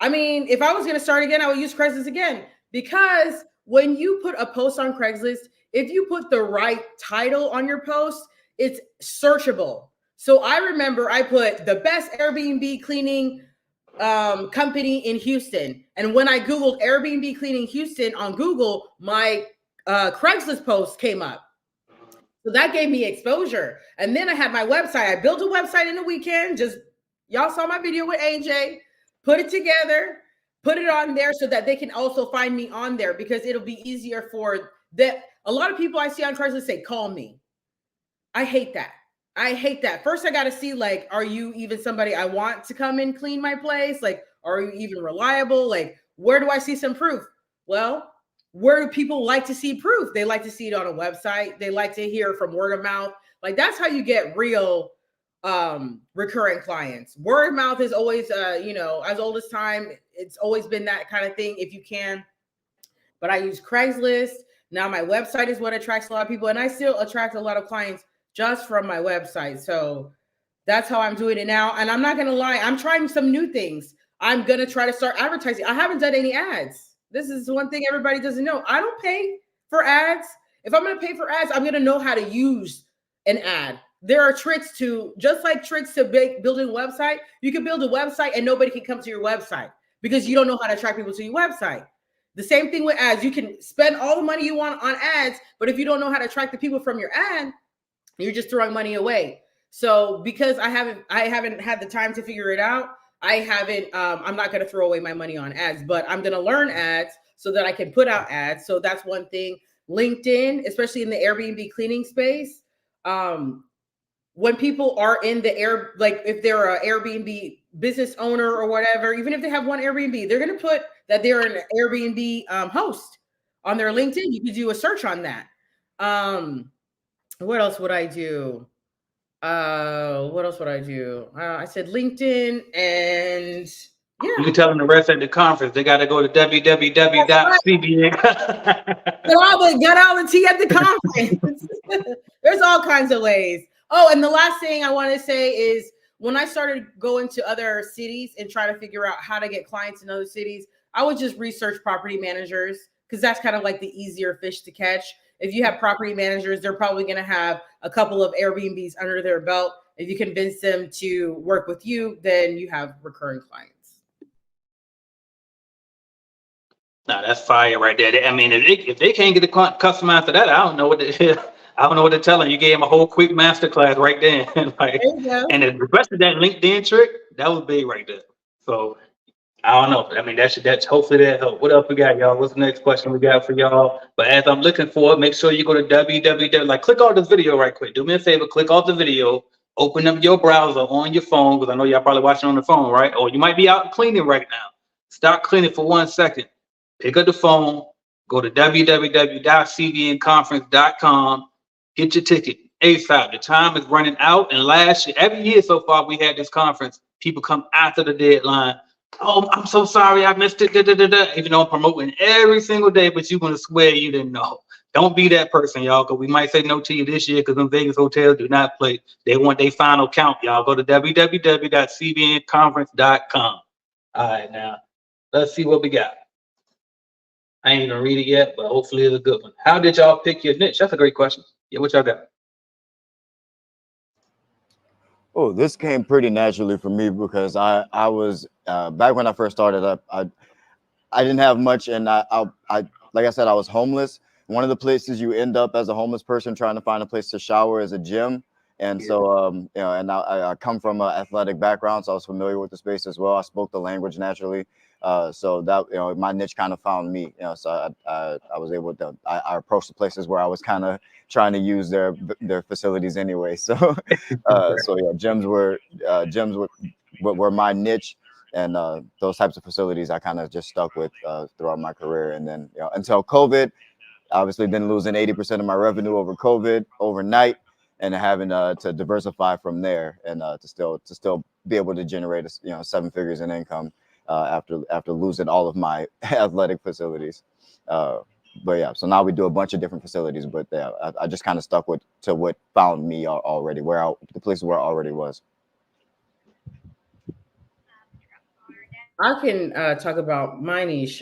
I mean, if I was going to start again, I would use Craigslist again, because when you put a post on Craigslist, if you put the right title on your post, it's searchable. So I remember I put the best Airbnb cleaning company in Houston. And when I Googled Airbnb cleaning Houston on Google, my Craigslist post came up. So that gave me exposure. And then I had my website. I built a website in a weekend. Y'all saw my video with AJ. Put it together, put it on there so that they can also find me on there, because it'll be easier for that. A lot of people I see on Craigslist say, call me. I hate that. First, I got to see, like, are you even somebody I want to come and clean my place? Like, are you even reliable? Like, where do I see some proof? Well, where do people like to see proof? They like to see it on a website. They like to hear from word of mouth. Like, that's how you get real recurring clients. Word of mouth is always, as old as time. It's always been that kind of thing, if you can. But I use Craigslist. Now my website is what attracts a lot of people, and I still attract a lot of clients just from my website. So that's how I'm doing it now. And I'm not going to lie, I'm trying some new things. I'm going to try to start advertising. I haven't done any ads. This is one thing everybody doesn't know. I don't pay for ads. If I'm going to pay for ads, I'm going to know how to use an ad. There are tricks to, just like tricks to building a website. You can build a website and nobody can come to your website because you don't know how to attract people to your website. The same thing with ads. You can spend all the money you want on ads, but if you don't know how to attract the people from your ad, you're just throwing money away. So because I haven't had the time to figure it out, I'm not going to throw away my money on ads, but I'm going to learn ads so that I can put out ads. So that's one thing. LinkedIn, especially in the Airbnb cleaning space. When people are in the like if they're an Airbnb business owner or whatever, even if they have one Airbnb, they're going to put that they're an Airbnb host on their LinkedIn. You could do a search on that. What else would I do? What else would I do? I said LinkedIn and You yeah. can tell them the rest at the conference. They got to go to www.cbn. Get all the tea at the conference. There's all kinds of ways. Oh, and the last thing I want to say is when I started going to other cities and try to figure out how to get clients in other cities, I would just research property managers because that's kind of like the easier fish to catch. If you have property managers, they're probably going to have a couple of Airbnbs under their belt. If you convince them to work with you, then you have recurring clients. Nah, that's fire right there. I mean, if they can't get a customer after that, I don't know what to, I don't know what to tell them. You gave them a whole quick masterclass right there. Like, There you go. and the rest of that LinkedIn trick, that was big right there. So I don't know. I mean, that's hopefully that helped. What else we got, y'all? What's the next question we got for y'all? But as I'm looking for it, make sure you go to www. Like, click off this video right quick. Do me a favor, click off the video. Open up your browser on your phone because I know y'all probably watching on the phone, right? Or you might be out cleaning right now. Stop cleaning for 1 second. Pick up the phone. Go to www.cbnconference.com. Get your ticket ASAP. The time is running out, and last year, every year so far, we had this conference. People come after the deadline. Oh, I'm so sorry, I missed it. Even though I'm promoting every single day, but you're gonna swear you didn't know. Don't be that person, y'all, because we might say no to you this year because them Vegas hotels do not play. They want their final count, y'all. Go to www.cbnconference.com. All right, now let's see what we got. I ain't gonna read it yet, but hopefully it's a good one. How did y'all pick your niche? That's a great question. Yeah, what y'all got? Oh, this came pretty naturally for me because I was back when I first started up. I didn't have much, and I like I said, I was homeless. One of the places you end up as a homeless person trying to find a place to shower is a gym. And so, you know, and I come from an athletic background, so I was familiar with the space as well. I spoke the language naturally. So that, you know, my niche kind of found me, you know, so I was able to, I approached the places where I was kind of trying to use their facilities anyway. So, so yeah, gyms were my niche. And those types of facilities I kind of just stuck with throughout my career. And then, you know, until COVID, obviously been losing 80% of my revenue over COVID overnight, and having to diversify from there, and to still be able to generate, you know, 7 figures in income after losing all of my athletic facilities. But yeah, so now we do a bunch of different facilities, but yeah, I just kind of stuck to what found me already, the places where I already was. I can talk about my niche.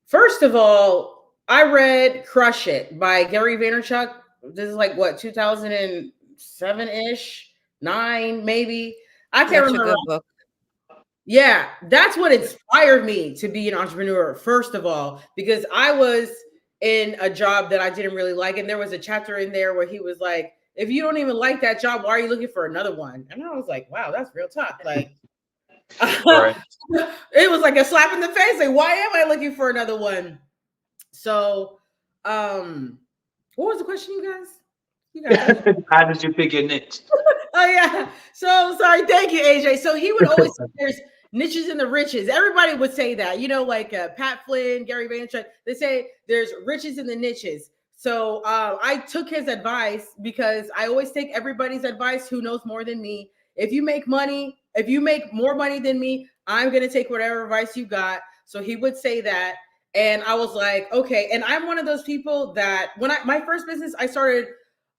First of all, I read Crush It by Gary Vaynerchuk. This is like what, 2007-ish, 9 maybe. I can't Such a remember. good book. Yeah, that's what inspired me to be an entrepreneur, first of all, because I was in a job that I didn't really like. And there was a chapter in there where he was like, if you don't even like that job, why are you looking for another one? And I was like, wow, that's real tough. Like, Right. it was like a slap in the face. Like, why am I looking for another one? So, what was the question, you guys? How did you pick your niche? Oh yeah. So sorry. Thank you, AJ. So he would always say there's niches in the riches. Everybody would say that, you know, like Pat Flynn, Gary Vaynerchuk. They say there's riches in the niches. So I took his advice because I always take everybody's advice who knows more than me. If you make money, if you make more money than me, I'm going to take whatever advice you got. So he would say that. And I was like, okay. And I'm one of those people that when my first business, I started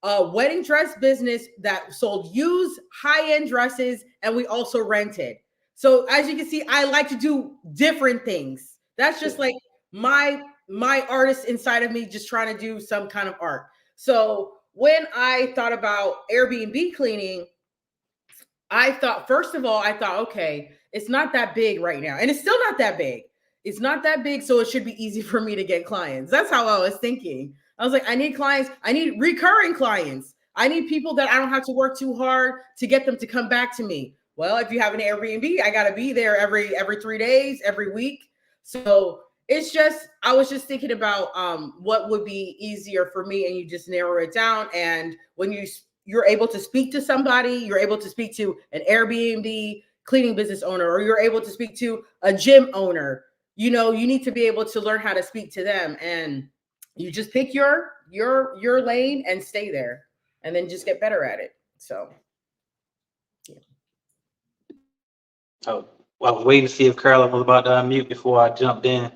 a wedding dress business that sold used high-end dresses, and we also rented. So as you can see, I like to do different things. That's just like my artist inside of me just trying to do some kind of art. So when I thought about Airbnb cleaning, I thought, first of all, okay, it's not that big right now. And it's still not that big. It's not that big, so it should be easy for me to get clients. That's how I was thinking. I was like, I need clients. I need recurring clients. I need people that I don't have to work too hard to get them to come back to me. Well, if you have an Airbnb, I got to be there every 3 days, every week. So it's just, I was just thinking about what would be easier for me, and you just narrow it down. And when you're able to speak to somebody, you're able to speak to an Airbnb cleaning business owner, or you're able to speak to a gym owner, you know, you need to be able to learn how to speak to them, and you just pick your lane and stay there, and then just get better at it. So Oh, well, I was waiting to see if Carolyn was about to unmute before I jumped in.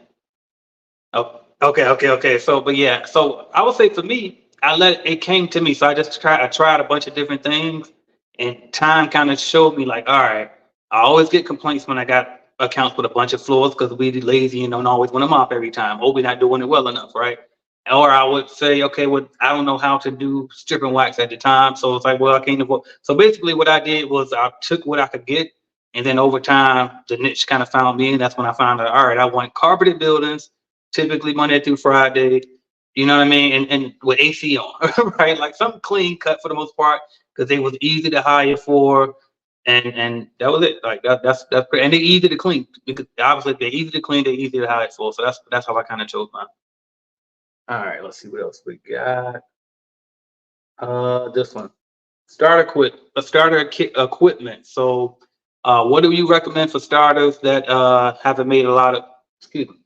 Oh, okay. So, but yeah, so I would say for me, it came to me. So I tried a bunch of different things, and time kind of showed me like, all right, I always get complaints when I got accounts with a bunch of floors because we lazy and don't always want to mop every time, or we're not doing it well enough, right? Or I would say, okay, well, I don't know how to do strip and wax at the time, so it's like, well, I can't afford. So basically, what I did was I took what I could get, and then over time, the niche kind of found me, and that's when I found out, all right, I want carpeted buildings, typically Monday through Friday, you know what I mean? And with AC on, right? Like something clean cut for the most part, because they was easy to hire for, and that was it. Like that's great. And they're easy to clean because obviously if they're easy to clean, they're easy to hire for. So that's how I kind of chose mine. All right, let's see what else we got. This one. Starter kit equipment. So what do you recommend for starters that haven't made a lot of, excuse me,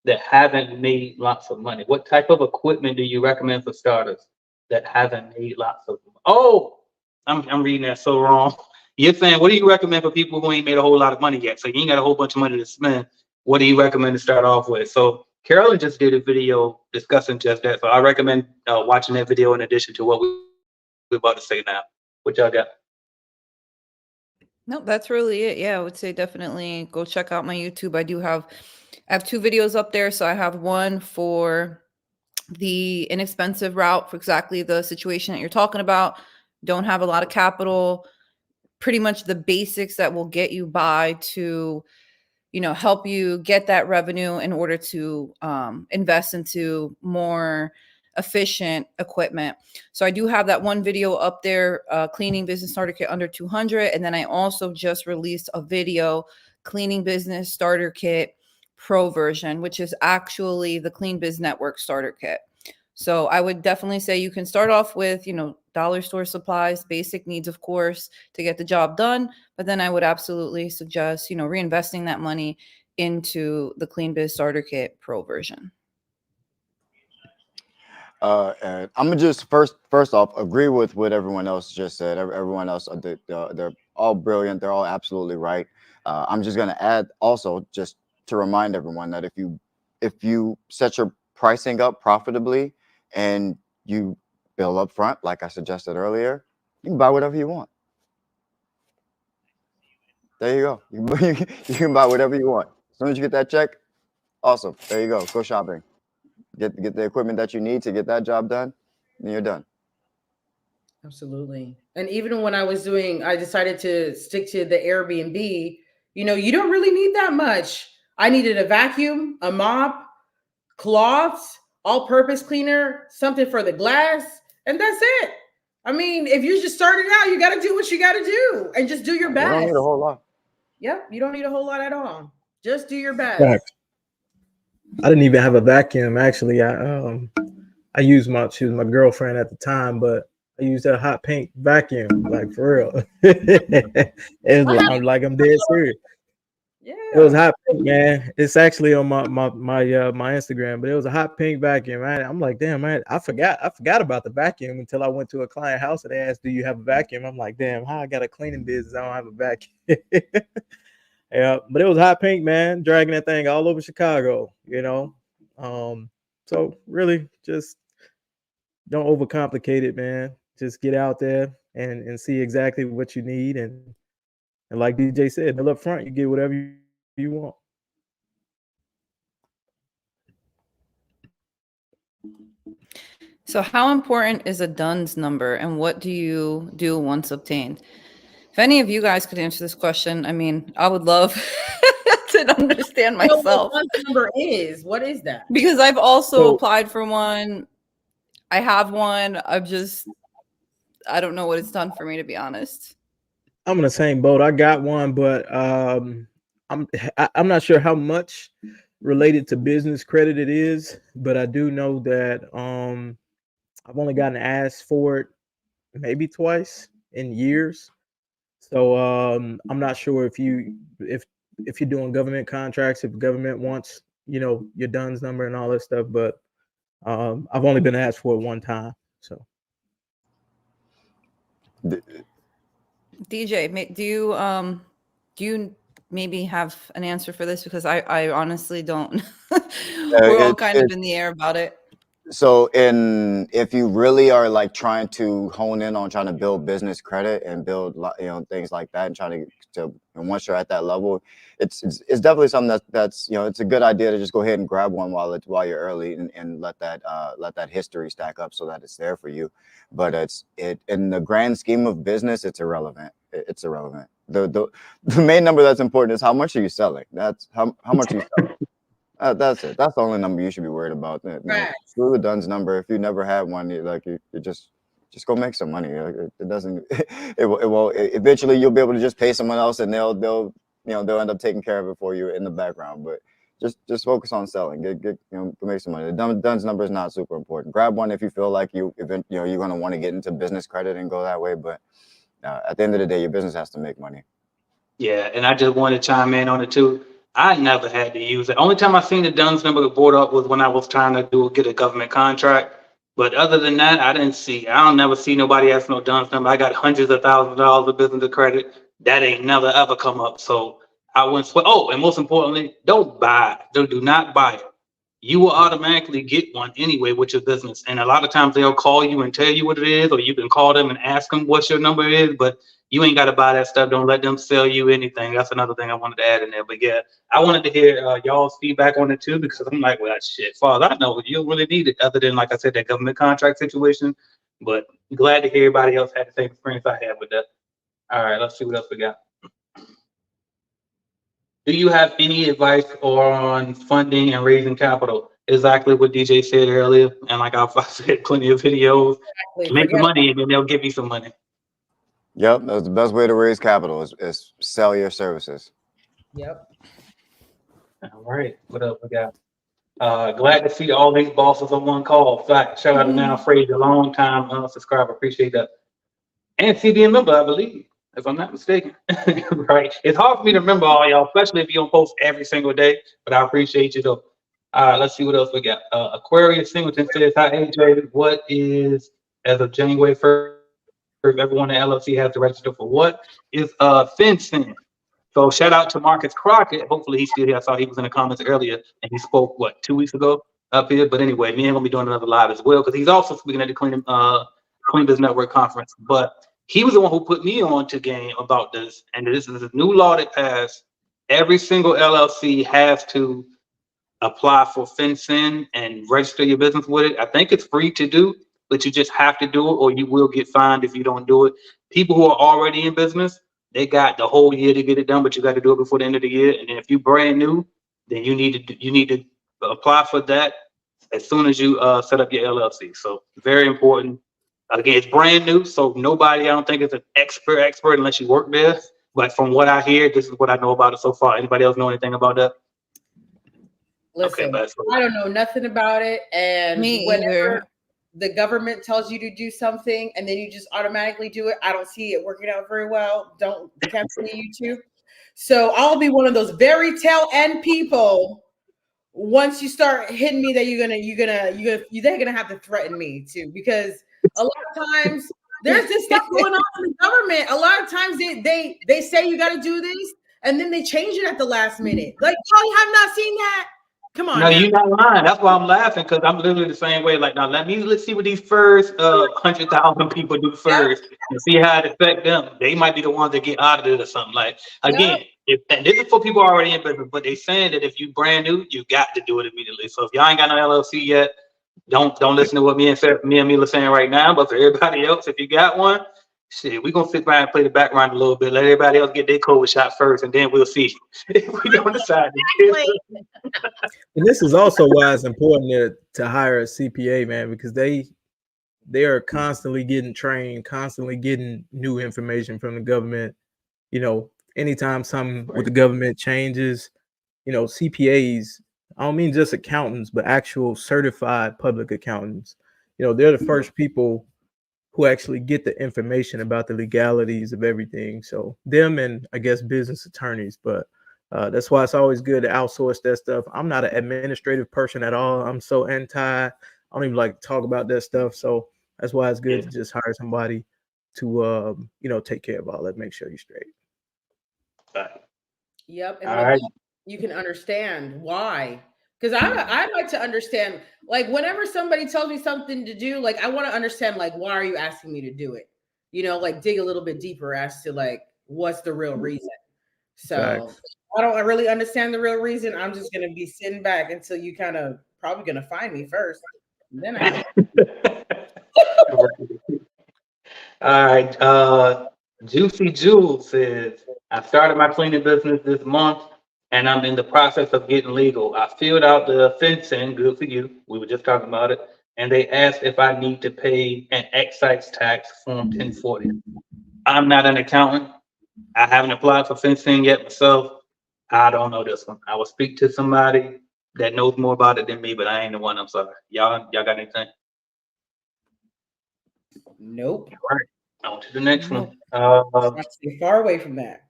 that haven't made lots of money? What type of equipment do you recommend for starters that haven't made lots of money? Oh, I'm reading that so wrong. You're saying, what do you recommend for people who ain't made a whole lot of money yet? So you ain't got a whole bunch of money to spend. What do you recommend to start off with? So Carolyn just did a video discussing just that. So I recommend watching that video in addition to what we're about to say now. What y'all got? No, that's really it. Yeah, I would say definitely go check out my YouTube. I have 2 videos up there. So I have one for the inexpensive route for exactly the situation that you're talking about. Don't have a lot of capital, pretty much the basics that will get you by to, help you get that revenue in order to invest into more efficient equipment. So I do have that one video up there, cleaning business starter kit under 200. And then I also just released a video, cleaning business starter kit pro version, which is actually the Clean Biz Network starter kit. So I would definitely say you can start off with, dollar store supplies, basic needs, of course, to get the job done. But then I would absolutely suggest, reinvesting that money into the Clean Biz Starter Kit Pro version. And I'm gonna just first off agree with what everyone else just said. Everyone else, they're all brilliant. They're all absolutely right. I'm just gonna add also just to remind everyone that if you set your pricing up profitably and you bill up front, like I suggested earlier, you can buy whatever you want. There you go. You can buy whatever you want. As soon as you get that check, awesome. There you go. Go shopping. Get the equipment that you need to get that job done, and you're done. absolutely. And even when I decided to stick to the Airbnb, you don't really need that much. I needed a vacuum, a mop, cloths, all-purpose cleaner, something for the glass, and that's it. I mean, if you're just starting out, you got to do what you got to do and just do your best. You don't need a whole lot. Yep, you don't need a whole lot at all. Just do your best. Fact. I didn't even have a vacuum. Actually, she was my girlfriend at the time, but I used a hot pink vacuum, like for real. I'm dead serious. Yeah, It was hot pink, man. It's actually on my Instagram, but it was a hot pink vacuum. Man, I'm like, damn, man, I forgot about the vacuum until I went to a client house and they asked, "Do you have a vacuum?" I'm like, damn, how I got a cleaning business? I don't have a vacuum. Yeah, but it was hot pink, man, dragging that thing all over Chicago, So really just don't overcomplicate it, man. Just get out there and see exactly what you need. And like DJ said, bill up front, you get whatever you want. So how important is a DUNS number and what do you do once obtained? If any of you guys could answer this question, I mean, I would love to understand myself. What number is? What is that? Because I've also applied for one. I have one. I don't know what it's done for me, to be honest. I'm in the same boat. I got one, but I'm not sure how much related to business credit it is, but I do know that I've only gotten asked for it maybe twice in years. So I'm not sure if you're doing government contracts, if the government wants, your DUNS number and all that stuff, but I've only been asked for it one time. So DJ, do you maybe have an answer for this? Because I honestly don't. We're all kind of in the air about it. So if you really are like trying to hone in on trying to build business credit and build, you know, things like that, and trying to and once you're at that level, it's definitely something that's, you know, it's a good idea to just go ahead and grab one while you're early, and let that history stack up so that it's there for you. But it's in the grand scheme of business, it's irrelevant. It's irrelevant. The main number that's important is how much are you selling. That's how much are you selling. That's it. That's the only number you should be worried about. You know, screw the DUNS number. If you never had one, you just go make some money. It doesn't. It will. Eventually, you'll be able to just pay someone else, and they'll end up taking care of it for you in the background. But just focus on selling. Get make some money. The DUNS number is not super important. Grab one if you feel like you're going to want to get into business credit and go that way. But at the end of the day, your business has to make money. Yeah, and I just want to chime in on it too. I never had to use it. Only time I seen the DUNS number board up was when I was trying to get a government contract. But other than that, I don't never see nobody ask no DUNS number. I got hundreds of thousands of dollars of business credit. That ain't never ever come up. So I wouldn't sweat. Oh, and most importantly, don't buy it. Do not buy it. You will automatically get one anyway with your business. And a lot of times they'll call you and tell you what it is, or you can call them and ask them what your number is, but you ain't got to buy that stuff. Don't let them sell you anything. That's another thing I wanted to add in there. But yeah, I wanted to hear y'all's feedback on it too, because I'm like, well, shit, far as I know, you don't really need it other than, like I said, that government contract situation. But glad to hear everybody else had the same experience I had with that. All right, let's see what else we got. Do you have any advice on funding and raising capital? Exactly what DJ said earlier. And like I said, plenty of videos. Make the money and then they'll give you some money. Yep, that's the best way to raise capital is sell your services. Yep. All right, what else we got? Glad to see all these bosses on one call. Fact, shout out to Now Fraser, long time subscriber. Appreciate that. And CBN member, I believe, if I'm not mistaken. Right. It's hard for me to remember all y'all, especially if you don't post every single day, but I appreciate you though. All right, let's see what else we got. Aquarius Singleton says, hi, AJ. What is, as of January 1st, everyone in LLC has to register for what is FinCEN? So shout out to Marcus Crockett. Hopefully he's still here. I saw he was in the comments earlier and he spoke, 2 weeks ago up here. But anyway, me and him will be doing another live as well, because he's also speaking at the Clean Business Network conference. But he was the one who put me on to game about this. And this is a new law that passed. Every single LLC has to apply for FinCEN and register your business with it. I think it's free to do, but you just have to do it or you will get fined if you don't do it. People who are already in business, they got the whole year to get it done, but you got to do it before the end of the year. And then if you're brand new, then you need to apply for that as soon as you set up your LLC. So very important. Again, it's brand new, so nobody, I don't think, is an expert unless you work there. But from what I hear, this is what I know about it so far. Anybody else know anything about that? Listen, okay, I don't know nothing about it. And whenever the government tells you to do something and then you just automatically do it, I don't see it working out very well. Don't cancel me, YouTube. So I'll be one of those very tail end people. Once you start hitting me, that they're gonna have to threaten me too, because a lot of times there's this stuff going on in the government. A lot of times they say you got to do this, and then they change it at the last minute. Like, y'all have not seen that? Come on. No, you're not lying. That's why I'm laughing, because I'm literally the same way. Like, now let's see what these first 100,000 people do first, and see how it affects them. They might be the ones that get audited or something. Like, again, and this is for people already in business, but they saying that if you brand new, you got to do it immediately. So if y'all ain't got no LLC yet, don't listen to what me and Mila saying right now. But for everybody else, if you got one, shit, we're gonna sit by and play the background a little bit. Let everybody else get their COVID shot first, and then we'll see if we don't decide. And this is also why it's important to hire a CPA, man, because they are constantly getting trained, constantly getting new information from the government. You know, anytime something with the government changes, CPAs, I don't mean just accountants, but actual certified public accountants. They're the first people who actually get the information about the legalities of everything. So them and I guess business attorneys, but that's why it's always good to outsource that stuff. I'm not an administrative person at all. I'm so I don't even like to talk about that stuff. So that's why it's good to just hire somebody to take care of all that, make sure you're straight. Yep. And All with right. that, you can understand why. Because I like to understand, like, whenever somebody tells me something to do, like, I want to understand, like, why are you asking me to do it? Like, dig a little bit deeper as to, like, what's the real reason. So Facts. I don't really understand the real reason. I'm just going to be sitting back until you kind of probably going to find me first. And then I All right. Juicy Jules says, I started my cleaning business this month and I'm in the process of getting legal. I filled out the fencing, good for you. We were just talking about it. And they asked if I need to pay an excise tax form 1040. I'm not an accountant. I haven't applied for fencing yet myself. I don't know this one. I will speak to somebody that knows more about it than me, but I ain't the one. I'm sorry. Y'all got anything? Nope. All right. On to the next Nope. one. I'm stay far away from that.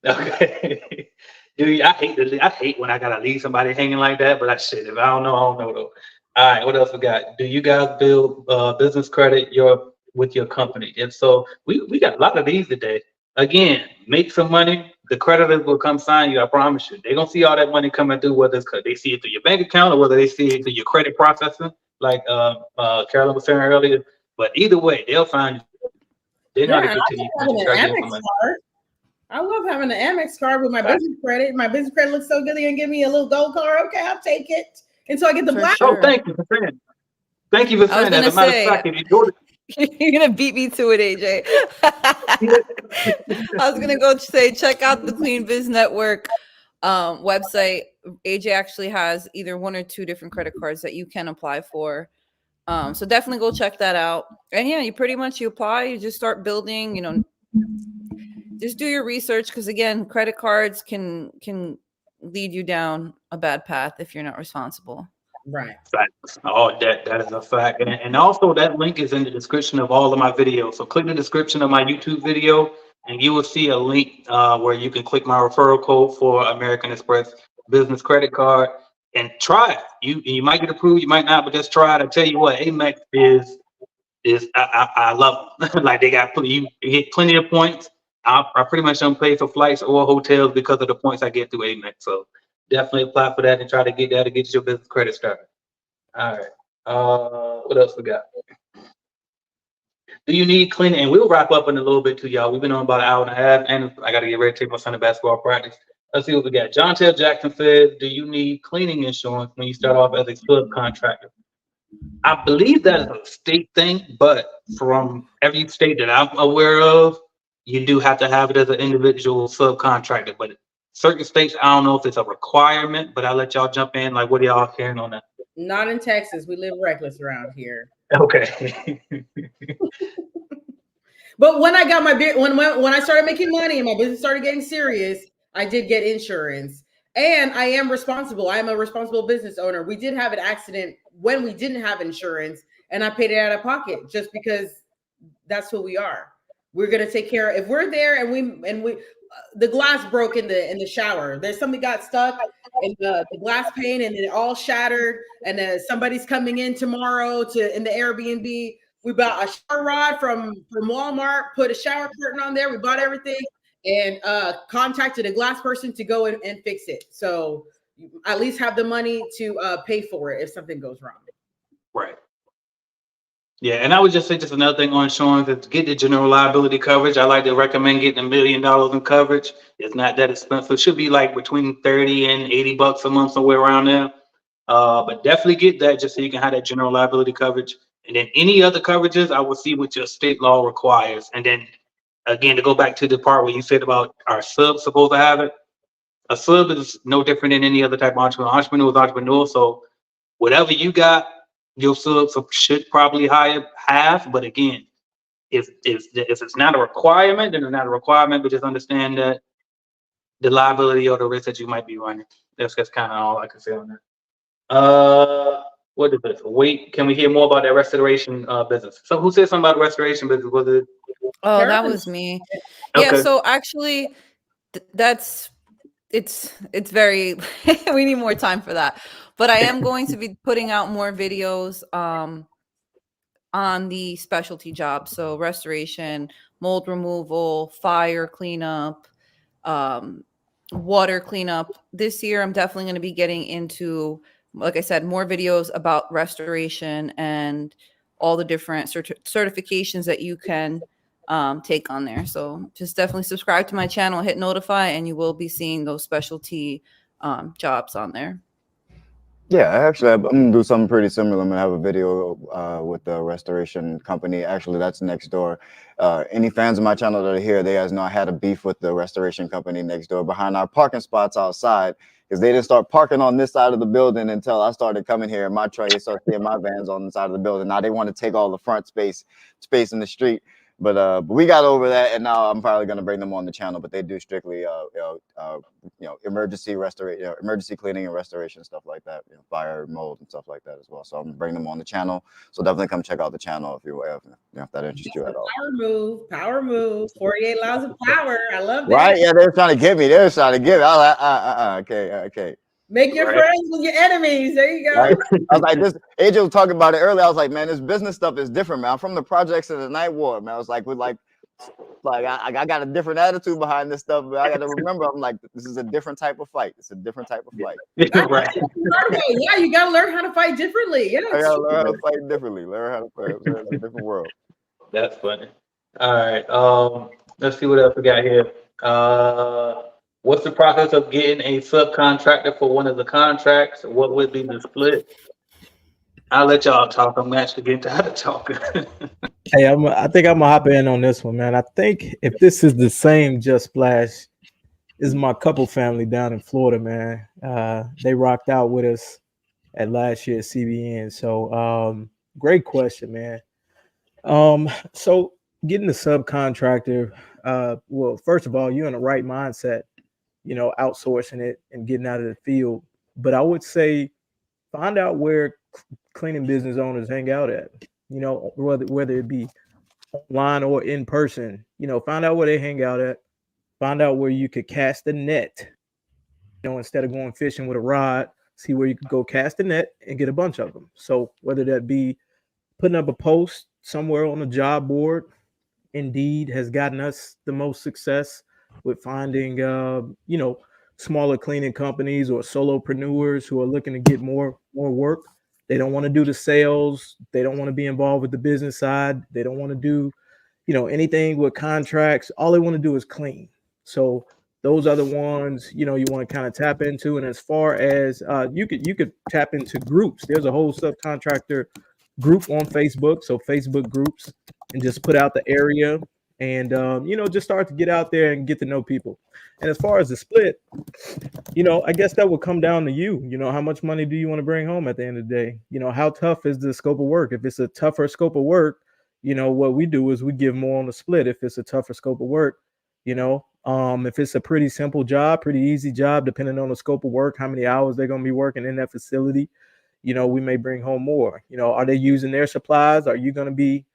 Okay. Dude, I hate when I gotta leave somebody hanging like that, but if I don't know, I don't know though. All right, what else we got? Do you guys build business credit with your company? If so, we got a lot of these today. Again, make some money. The creditors will come sign you. I promise you. They're gonna see all that money coming through, whether it's they see it through your bank account or whether they see it through your credit processing, like Carolyn was saying earlier. But either way, they'll find you. They're not Yeah, a good to you. I love having an Amex card with my business credit. My business credit looks so good. They're gonna give me a little gold card. Okay, I'll take it until I get the For black. sure. Oh, thank you for saying. Thank you for I was saying that. gonna As a matter of say- fact, if you go to You're gonna beat me to it, AJ. I was gonna go say check out the Clean Biz Network website. AJ actually has either one or two different credit cards that you can apply for. So definitely go check that out. And yeah, you apply, you just start building, just do your research because again, credit cards can lead you down a bad path if you're not responsible. Right. facts. Oh, that is a fact. And also that link is in the description of all of my videos. So click the description of my YouTube video and you will see a link where you can click my referral code for American Express business credit card and try it. You might get approved, you might not, but just try it. I tell you what, Amex is I love them. Like they you get plenty of points. I pretty much don't pay for flights or hotels because of the points I get through Amex. So definitely apply for that and try to get that to get your business credit started. All right. What else we got? Do you need cleaning? And we'll wrap up in a little bit too, y'all. We've been on about an hour and a half, and I got to get ready to take my son to basketball practice. Let's see what we got. John Taylor Jackson said, do you need cleaning insurance when you start off as a subcontractor? I believe that is a state thing, but from every state that I'm aware of, you do have to have it as an individual subcontractor. But certain states, I don't know if it's a requirement, but I'll let y'all jump in. Like, what are y'all hearing on that? Not in Texas. We live reckless around here. Okay. But when I got when I started making money and my business started getting serious, I did get insurance. And I am responsible. I am a responsible business owner. We did have an accident when we didn't have insurance, and I paid it out of pocket just because that's who we are. We're gonna take care of if we're there and we the glass broke in the shower. There's something got stuck in the glass pane and it all shattered. And somebody's coming in tomorrow in the Airbnb. We bought a shower rod from Walmart, put a shower curtain on there. We bought everything and contacted a glass person to go and fix it. So you at least have the money to pay for it if something goes wrong. Right. Yeah, and I would just say just another thing on insurance is get the general liability coverage. I like to recommend getting $1 million in coverage. It's not that expensive. It should be like between 30 and 80 bucks a month, somewhere around there. But definitely get that just so you can have that general liability coverage. And then any other coverages, I will see what your state law requires. And then again, to go back to the part where you said about our subs supposed to have it, a sub is no different than any other type of entrepreneur. Entrepreneur is entrepreneur. So whatever you got, your subs should probably have. But again, if it's not a requirement, then it's not a requirement. But just understand that the liability or the risk that you might be running. That's kind of all I can say on that. What is this? Wait, can we hear more about that restoration business? So who said something about restoration business? Was it? Oh, that Carolyn. was me. Okay. Yeah, so actually it's very we need more time for that. But I am going to be putting out more videos on the specialty jobs. So restoration, mold removal, fire cleanup, water cleanup. This year, I'm definitely going to be getting into, like I said, more videos about restoration and all the different certifications that you can take on there. So just definitely subscribe to my channel, hit notify, and you will be seeing those specialty jobs on there. Yeah, actually, I'm gonna do something pretty similar. I'm gonna have a video with the restoration company. Actually, that's next door. Any fans of my channel that are here, they guys know I had a beef with the restoration company next door behind our parking spots outside, because they didn't start parking on this side of the building until I started coming here. My truck, they started seeing my vans on the side of the building. Now they want to take all the front space in the street. But we got over that, and now I'm probably gonna bring them on the channel. But they do strictly emergency restoration, emergency cleaning and restoration, stuff like that, fire, mold, and stuff like that as well. So I'm gonna bring them on the channel. So definitely come check out the channel if that interests you at all. Power move, 48 laws of power. I love that. Right? Yeah, they're trying to get me. I was like, okay. Make your friends with your enemies. There you go. Right? I was like, AJ was talking about it earlier. I was like, man, this business stuff is different, man. I'm from the projects in the Night Ward, man. I was like, I got a different attitude behind this stuff, but I got to remember, I'm like, this is a different type of fight. It's a different type of fight. Right. Yeah, you got to learn how to fight differently. Yeah, I got to learn how to fight differently. Learn how to fight. It's a different world. That's funny. All right. Let's see what else we got here. What's the process of getting a subcontractor for one of the contracts? What would be the split? I'll let y'all talk. I'm actually getting tired of talking. Hey, I think I'm gonna hop in on this one, man. I think if this is the same Just Splash, this is my couple family down in Florida, man. They rocked out with us at last year's CBN. So great question, man. So getting a subcontractor, well, first of all, you're in the right mindset, outsourcing it and getting out of the field. But I would say find out where cleaning business owners hang out at, whether it be online or in person, find out where they hang out at, find out where you could cast a net, instead of going fishing with a rod, see where you could go cast a net and get a bunch of them. So whether that be putting up a post somewhere on a job board, Indeed has gotten us the most success with finding, smaller cleaning companies or solopreneurs who are looking to get more work. They don't want to do the sales. They don't want to be involved with the business side. They don't want to do, anything with contracts. All they want to do is clean. So those are the ones, you want to kind of tap into. And as far as you could tap into groups, there's a whole subcontractor group on Facebook. So Facebook groups, and just put out the area and, just start to get out there and get to know people. And as far as the split, I guess that would come down to you. How much money do you want to bring home at the end of the day? How tough is the scope of work? If it's a tougher scope of work, what we do is we give more on the split. If it's a tougher scope of work, if it's a pretty simple job, pretty easy job, depending on the scope of work, how many hours they're going to be working in that facility, we may bring home more. Are they using their supplies? Are you going to be,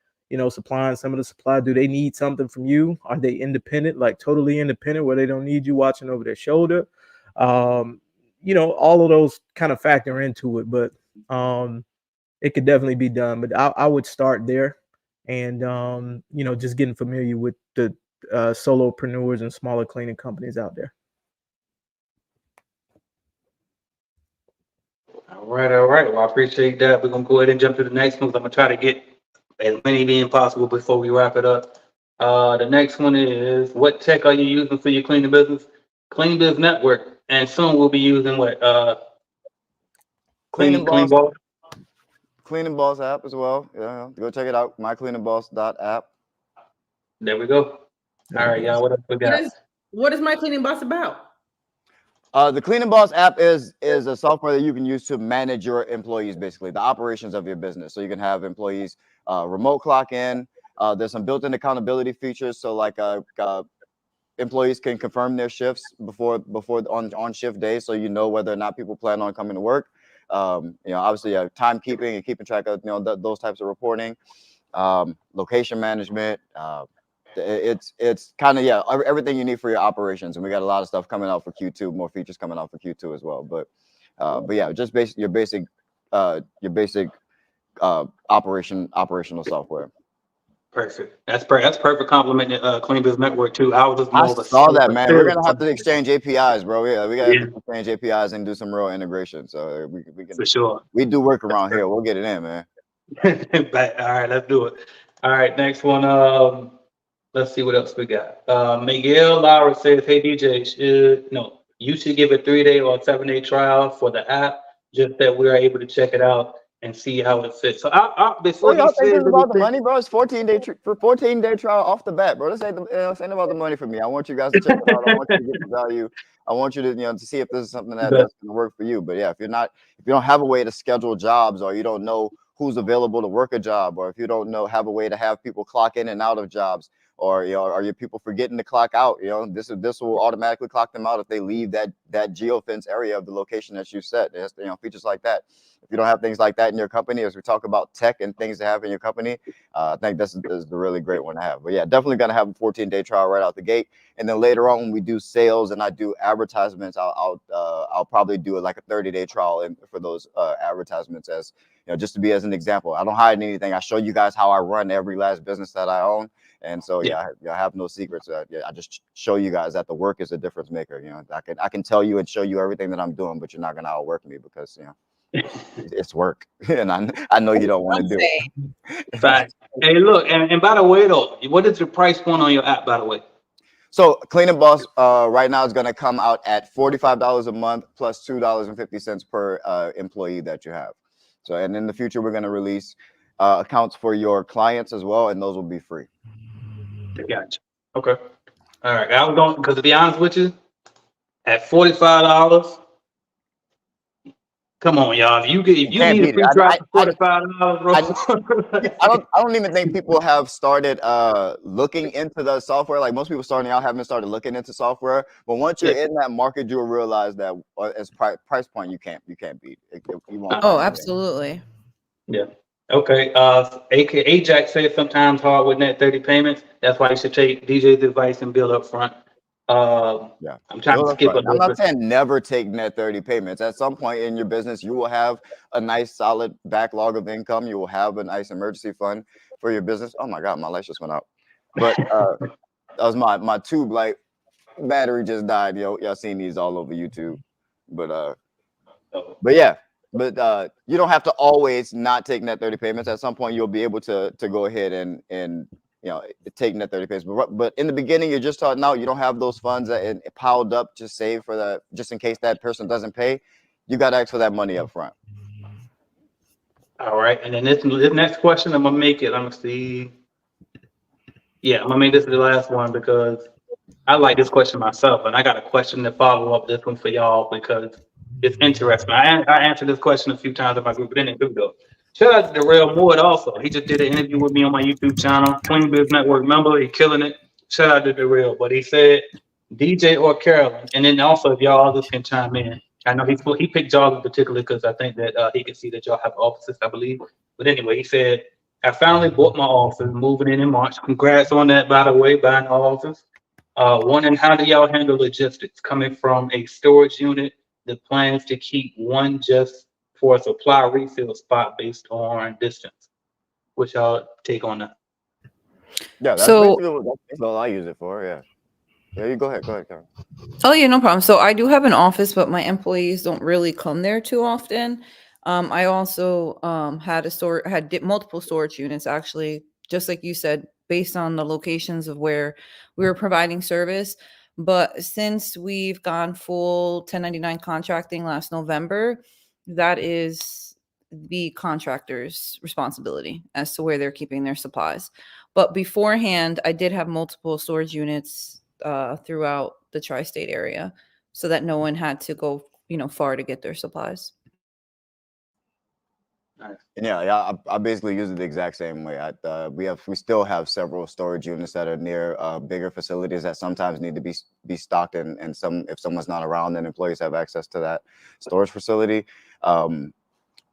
supplying some of the supply? Do they need something from you? Are they independent, like totally independent, where they don't need you watching over their shoulder? All of those kind of factor into it, but it could definitely be done. But I would start there and, just getting familiar with the solopreneurs and smaller cleaning companies out there. All right. Well, I appreciate that. We're going to go ahead and jump to the next one. I'm going to try to get as many being possible before we wrap it up. The next one is, what tech are you using for your cleaning business? Clean Biz Network. And soon we'll be using what? Clean Boss. Cleaning Boss app as well. Yeah, go check it out. mycleaningboss.app. There we go. All right, y'all. What else we got? What is My Cleaning Boss about? The Cleaning Boss app is a software that you can use to manage your employees, basically the operations of your business. So you can have employees remote clock in. There's some built-in accountability features. So like employees can confirm their shifts before on shift days, so whether or not people plan on coming to work. Obviously timekeeping and keeping track of those types of reporting, location management. It's kind of everything you need for your operations, and we got a lot of stuff coming out for Q2, more features coming out for Q2 as well. But yeah, just your basic operational software. Perfect. That's perfect compliment to Clean Biz Network too. I was just I more of a saw that, man. We're sales gonna have to company. exchange APIs, bro. Yeah, we gotta Yeah, exchange APIs and do some real integration. So we can for sure. we do work That's around here. We'll get it in, man. But, all right, let's do it. All right, next one. Let's see what else we got. Miguel Lara says, "Hey DJ, you should give a 3-day or a 7-day trial for the app, just that we are able to check it out and see how it fits." So Bro, before he y'all think this says is about the anything, money, bro? It's 14-day trial off the bat, bro. This ain't about the money for me. I want you guys to check it out. I want you to get the value. I want you to to see if this is something that's gonna work for you. But yeah, if you don't have a way to schedule jobs, or you don't know who's available to work a job, or if you don't have a way to have people clock in and out of jobs, or are your people forgetting to clock out? This will automatically clock them out if they leave that geofence area of the location that you set. There's features like that. If you don't have things like that in your company, as we talk about tech and things to have in your company, I think this is the really great one to have. But yeah, definitely gonna have a 14-day trial right out the gate. And then later on, when we do sales and I do advertisements, I'll probably do like a 30-day trial for those advertisements, as just to be as an example. I don't hide anything. I show you guys how I run every last business that I own. And so I have no secrets. I just show you guys that the work is a difference maker. I can tell you and show you everything that I'm doing, but you're not gonna outwork me because it's work, and I know you don't want to do it. fact. Hey, look, and by the way, though, what is the price point on your app? By the way, So Clean and Boss right now is going to come out at $45 a month plus $2.50 per employee that you have. So, and in the future, we're going to release accounts for your clients as well, and those will be free. Gotcha. Okay. All right. I was going because to be honest with you, at $45. Come on, y'all. If you Can't need a beat free it. drop for $45, bro. I don't even think people have started looking into the software. Like most people starting out haven't started looking into software. But once you're in that market, you'll realize that as price point, you can't beat it. You won't Oh, find anything. absolutely. Yeah. Okay. Ajax said sometimes hard with net 30 payments. That's why you should take DJ's advice and bill up front. Yeah, I'm trying to skip a I'm little not bit. saying never take net 30 payments. At some point in your business, you will have a nice solid backlog of income. You will have a nice emergency fund for your business. Oh my God, my lights just went out. But that was my tube light battery just died. Y'all seen these all over YouTube. But yeah, but you don't have to always not take net 30 payments. At some point, you'll be able to go ahead and take net 30 payments. But in the beginning, you're just starting out. You don't have those funds that piled up just saved for that, just in case that person doesn't pay. You got to ask for that money up front. All right. And then this next question, I'm gonna make it. Let me see. Yeah, I'm gonna make this the last one because I like this question myself, and I got a question to follow up this one for y'all because it's interesting. I answered this question a few times in my group, but then it do though. Shout out to Darrell Moore also. He just did an interview with me on my YouTube channel, Clean Biz Network member. He killing it. Shout out to Darrell. But he said DJ or Carolyn, and then also if y'all others can chime in. I know he picked y'all in particular because I think that he can see that y'all have offices, I believe. But anyway, he said, I finally bought my office, moving in March. Congrats on that, by the way, buying the office. Wondering how do y'all handle logistics coming from a storage unit that plans to keep one just for a supply refill spot based on distance? What y'all take on that? Yeah, that's all I use it for. Yeah. Yeah, you go ahead, Karen. Oh yeah, no problem. So I do have an office, but my employees don't really come there too often. I also had multiple storage units actually, just like you said, based on the locations of where we were providing service. But since we've gone full 1099 contracting last November, that is the contractor's responsibility as to where they're keeping their supplies. But beforehand, I did have multiple storage units throughout the tri-state area so that no one had to go far to get their supplies. And yeah, I basically use it the exact same way. We still have several storage units that are near bigger facilities that sometimes need to be stocked, and if someone's not around, then employees have access to that storage facility.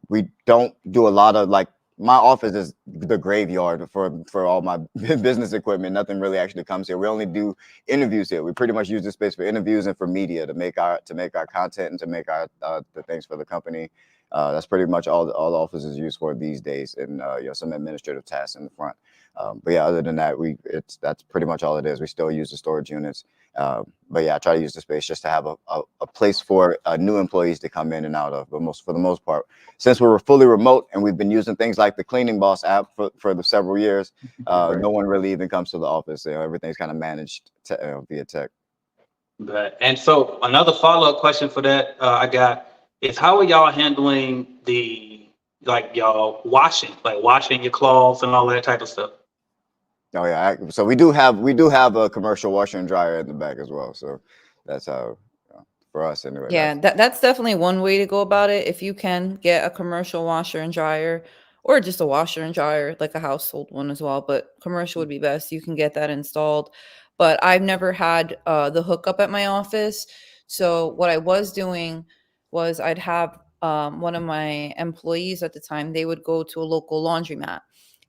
We don't do a lot of my office is the graveyard for all my business equipment. Nothing really actually comes here. We only do interviews here. We pretty much use this space for interviews and for media to make our content and to make our the things for the company. That's pretty much all the office is used for these days, and some administrative tasks in the front. But yeah, other than that, that's pretty much all it is. We still use the storage units. But yeah, I try to use the space just to have a place for new employees to come in and out of. But for the most part, since we were fully remote and we've been using things like the Cleaning Boss app for the several years, no one really even comes to the office. Everything's kind of managed via tech. And so another follow-up question for that I got is, how are y'all handling y'all washing your clothes and all that type of stuff? Oh yeah, so we do have a commercial washer and dryer in the back as well. So that's how for us anyway. Yeah, that's definitely one way to go about it. If you can get a commercial washer and dryer, or just a washer and dryer, like a household one as well, but commercial would be best. You can get that installed. But I've never had the hookup at my office. So what I was doing was I'd have one of my employees at the time, they would go to a local laundromat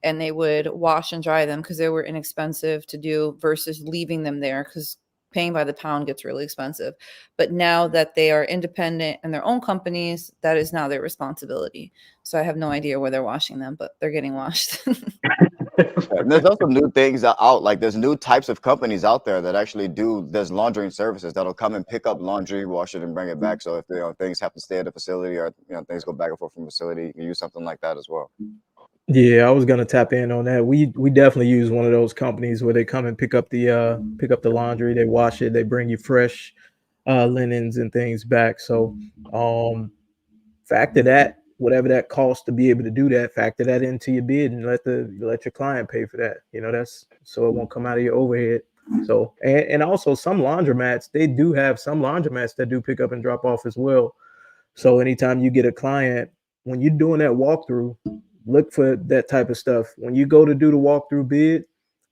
and they would wash and dry them because they were inexpensive to do versus leaving them there, because paying by the pound gets really expensive. But now that they are independent and their own companies, that is now their responsibility. So I have no idea where they're washing them, but they're getting washed. And there's also new things out, like there's new types of companies out there that actually there's laundering services that'll come and pick up laundry, wash it, and bring it back. So if things have to stay at the facility, or things go back and forth from the facility, you can use something like that as well. Yeah, I was gonna tap in on that. We definitely use one of those companies where they come and pick up the laundry, they wash it, they bring you fresh linens and things back. So factor that, whatever that costs to be able to do that, factor that into your bid and let your client pay for that. That's so it won't come out of your overhead. So and also some laundromats, they do have some laundromats that do pick up and drop off as well. So anytime you get a client, when you're doing that walkthrough, look for that type of stuff. When you go to do the walkthrough bid,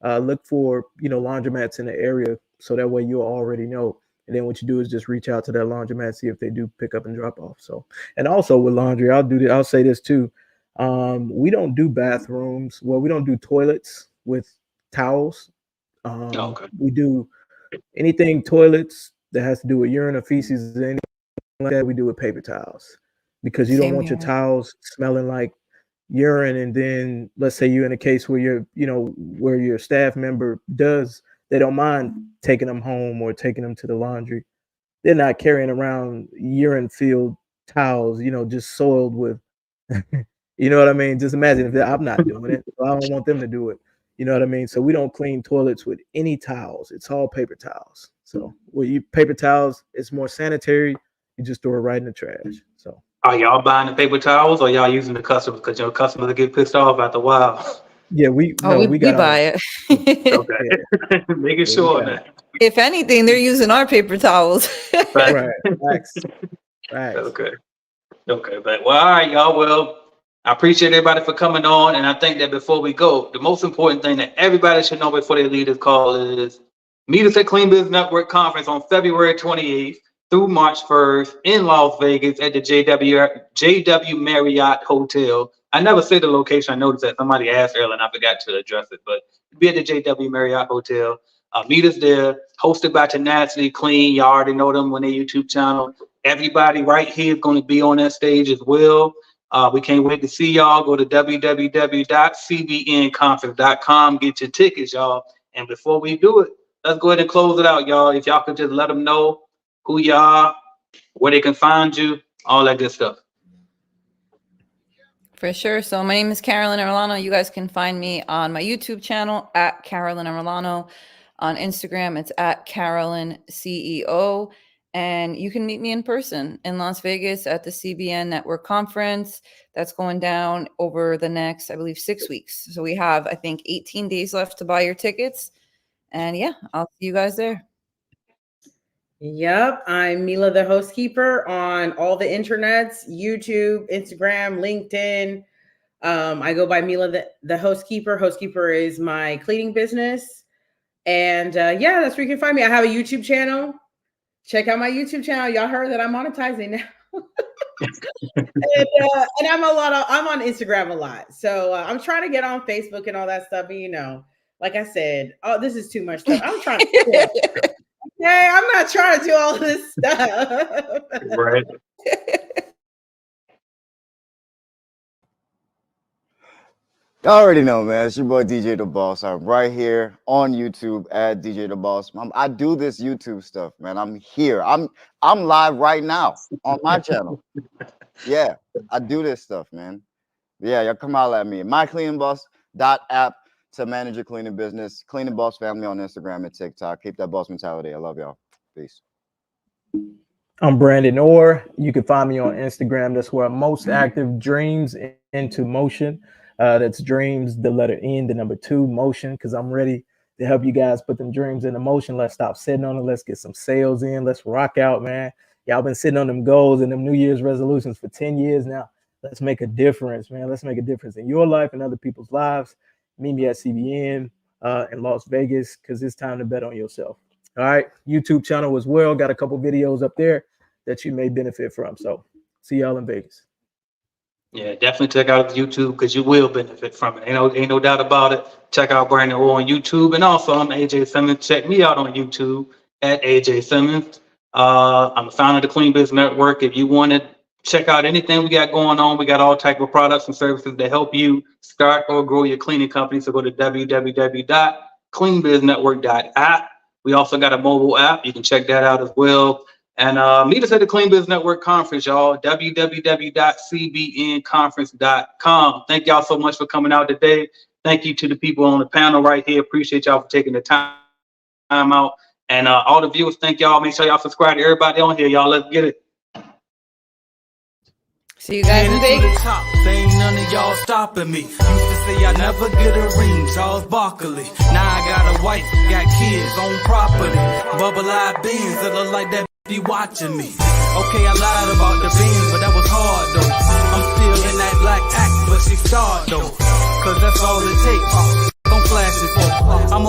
look for laundromats in the area, so that way you'll already know. And then what you do is just reach out to that laundromat, see if they do pick up and drop off. So, and also with laundry, I'll say this too. We don't do bathrooms. Well, we don't do toilets with towels. Okay. We do anything toilets that has to do with urine or feces, anything like that, we do with paper towels, because you don't want your towels smelling like urine. And then let's say you're in a case where where your staff member they don't mind taking them home or taking them to the laundry. They're not carrying around urine filled towels, just soiled with, you know what I mean? Just imagine if I'm not doing it. So I don't want them to do it. You know what I mean? So we don't clean toilets with any towels. It's all paper towels. So paper towels, it's more sanitary. You just throw it right in the trash. So are y'all buying the paper towels, or y'all using the customers? Because your customers get pissed off after a while. Yeah, we buy it. Okay. Making sure that. If anything, they're using our paper towels. Right. Right. Okay. But all right, y'all. Well, I appreciate everybody for coming on, and I think that before we go, the most important thing that everybody should know before they leave this call is meet us at Clean Business Network Conference on February 28th through March 1st in Las Vegas at the JW Marriott Hotel. I never said the location. I noticed that somebody asked earlier and I forgot to address it, but be at the JW Marriott Hotel. Meet us there, hosted by Tenacity Clean. Y'all already know them on their YouTube channel. Everybody right here is going to be on that stage as well. We can't wait to see y'all. Go to www.cbnconference.com. Get your tickets, y'all. And before we do it, let's go ahead and close it out, y'all. If y'all could just let them know who you are, where they can find you, all that good stuff. For sure. So my name is Carolyn Arellano. You guys can find me on my YouTube channel at Carolyn Arellano. On Instagram, it's at Carolyn CEO. And you can meet me in person in Las Vegas at the CBN Network Conference. That's going down over the next, I believe, 6 weeks. So we have, I think, 18 days left to buy your tickets. And yeah, I'll see you guys there. Yep, I'm Mila, the host keeper, on all the internets, YouTube, Instagram, LinkedIn. I go by Mila, the host keeper. Host keeper is my cleaning business. And yeah, that's where you can find me. I have a YouTube channel. Check out my YouTube channel. Y'all heard that I'm monetizing now. and I'm on Instagram a lot. So I'm trying to get on Facebook and all that stuff. But like I said, this is too much stuff. I'm trying to Hey, I'm not trying to do all this stuff. Right. Y'all already know, man. It's your boy DJ The Boss. I'm right here on YouTube at DJ The Boss. I do this YouTube stuff, man. I'm here. I'm live right now on my channel. Yeah, I do this stuff, man. Yeah, y'all come holler at me. MyCleaningBoss.app to manage your cleaning business. Cleaning Boss Family on Instagram and TikTok. Keep that boss mentality. I love y'all. Peace. I'm Brandon Orr. You can find me on Instagram. That's where I'm most active. Dreams into Motion. That's dreams, the letter N, the number 2, motion, because I'm ready to help you guys put them dreams into motion. Let's stop sitting on it. Let's get some sales in. Let's rock out, man. Y'all been sitting on them goals and them New Year's resolutions for 10 years now. Let's make a difference, man. Let's make a difference in your life and other people's lives. Meet me at CBN in Las Vegas, because it's time to bet on yourself. All right. YouTube channel as well. Got a couple videos up there that you may benefit from. So see y'all in Vegas. Yeah, definitely check out YouTube because you will benefit from it. Ain't no doubt about it. Check out Brandon Orr on YouTube. And also, I'm AJ Simmons. Check me out on YouTube at AJ Simmons. I'm the founder of the Clean Business Network. If you want to check out anything we got going on, we got all type of products and services to help you start or grow your cleaning company. So go to www.cleanbusinessnetwork.app. We also got a mobile app. You can check that out as well. And meet us at the Clean Business Network Conference, y'all. www.cbnconference.com. Thank y'all so much for coming out today. Thank you to the people on the panel right here. Appreciate y'all for taking the time out. And all the viewers, thank y'all. Make sure y'all subscribe to everybody on here, y'all. Let's get it. See you guys in Vegas. Top, ain't none of y'all stopping me. Used to say I never get a ring, Charles Barkley. Now I got a wife, got kids, own property. Bubble-eyed beans that look like that be watching me. Okay, I lied about the beans, but that was hard though. I'm still in that black act, but she starred though. Cause that's all it takes. Don't flash it for. I'm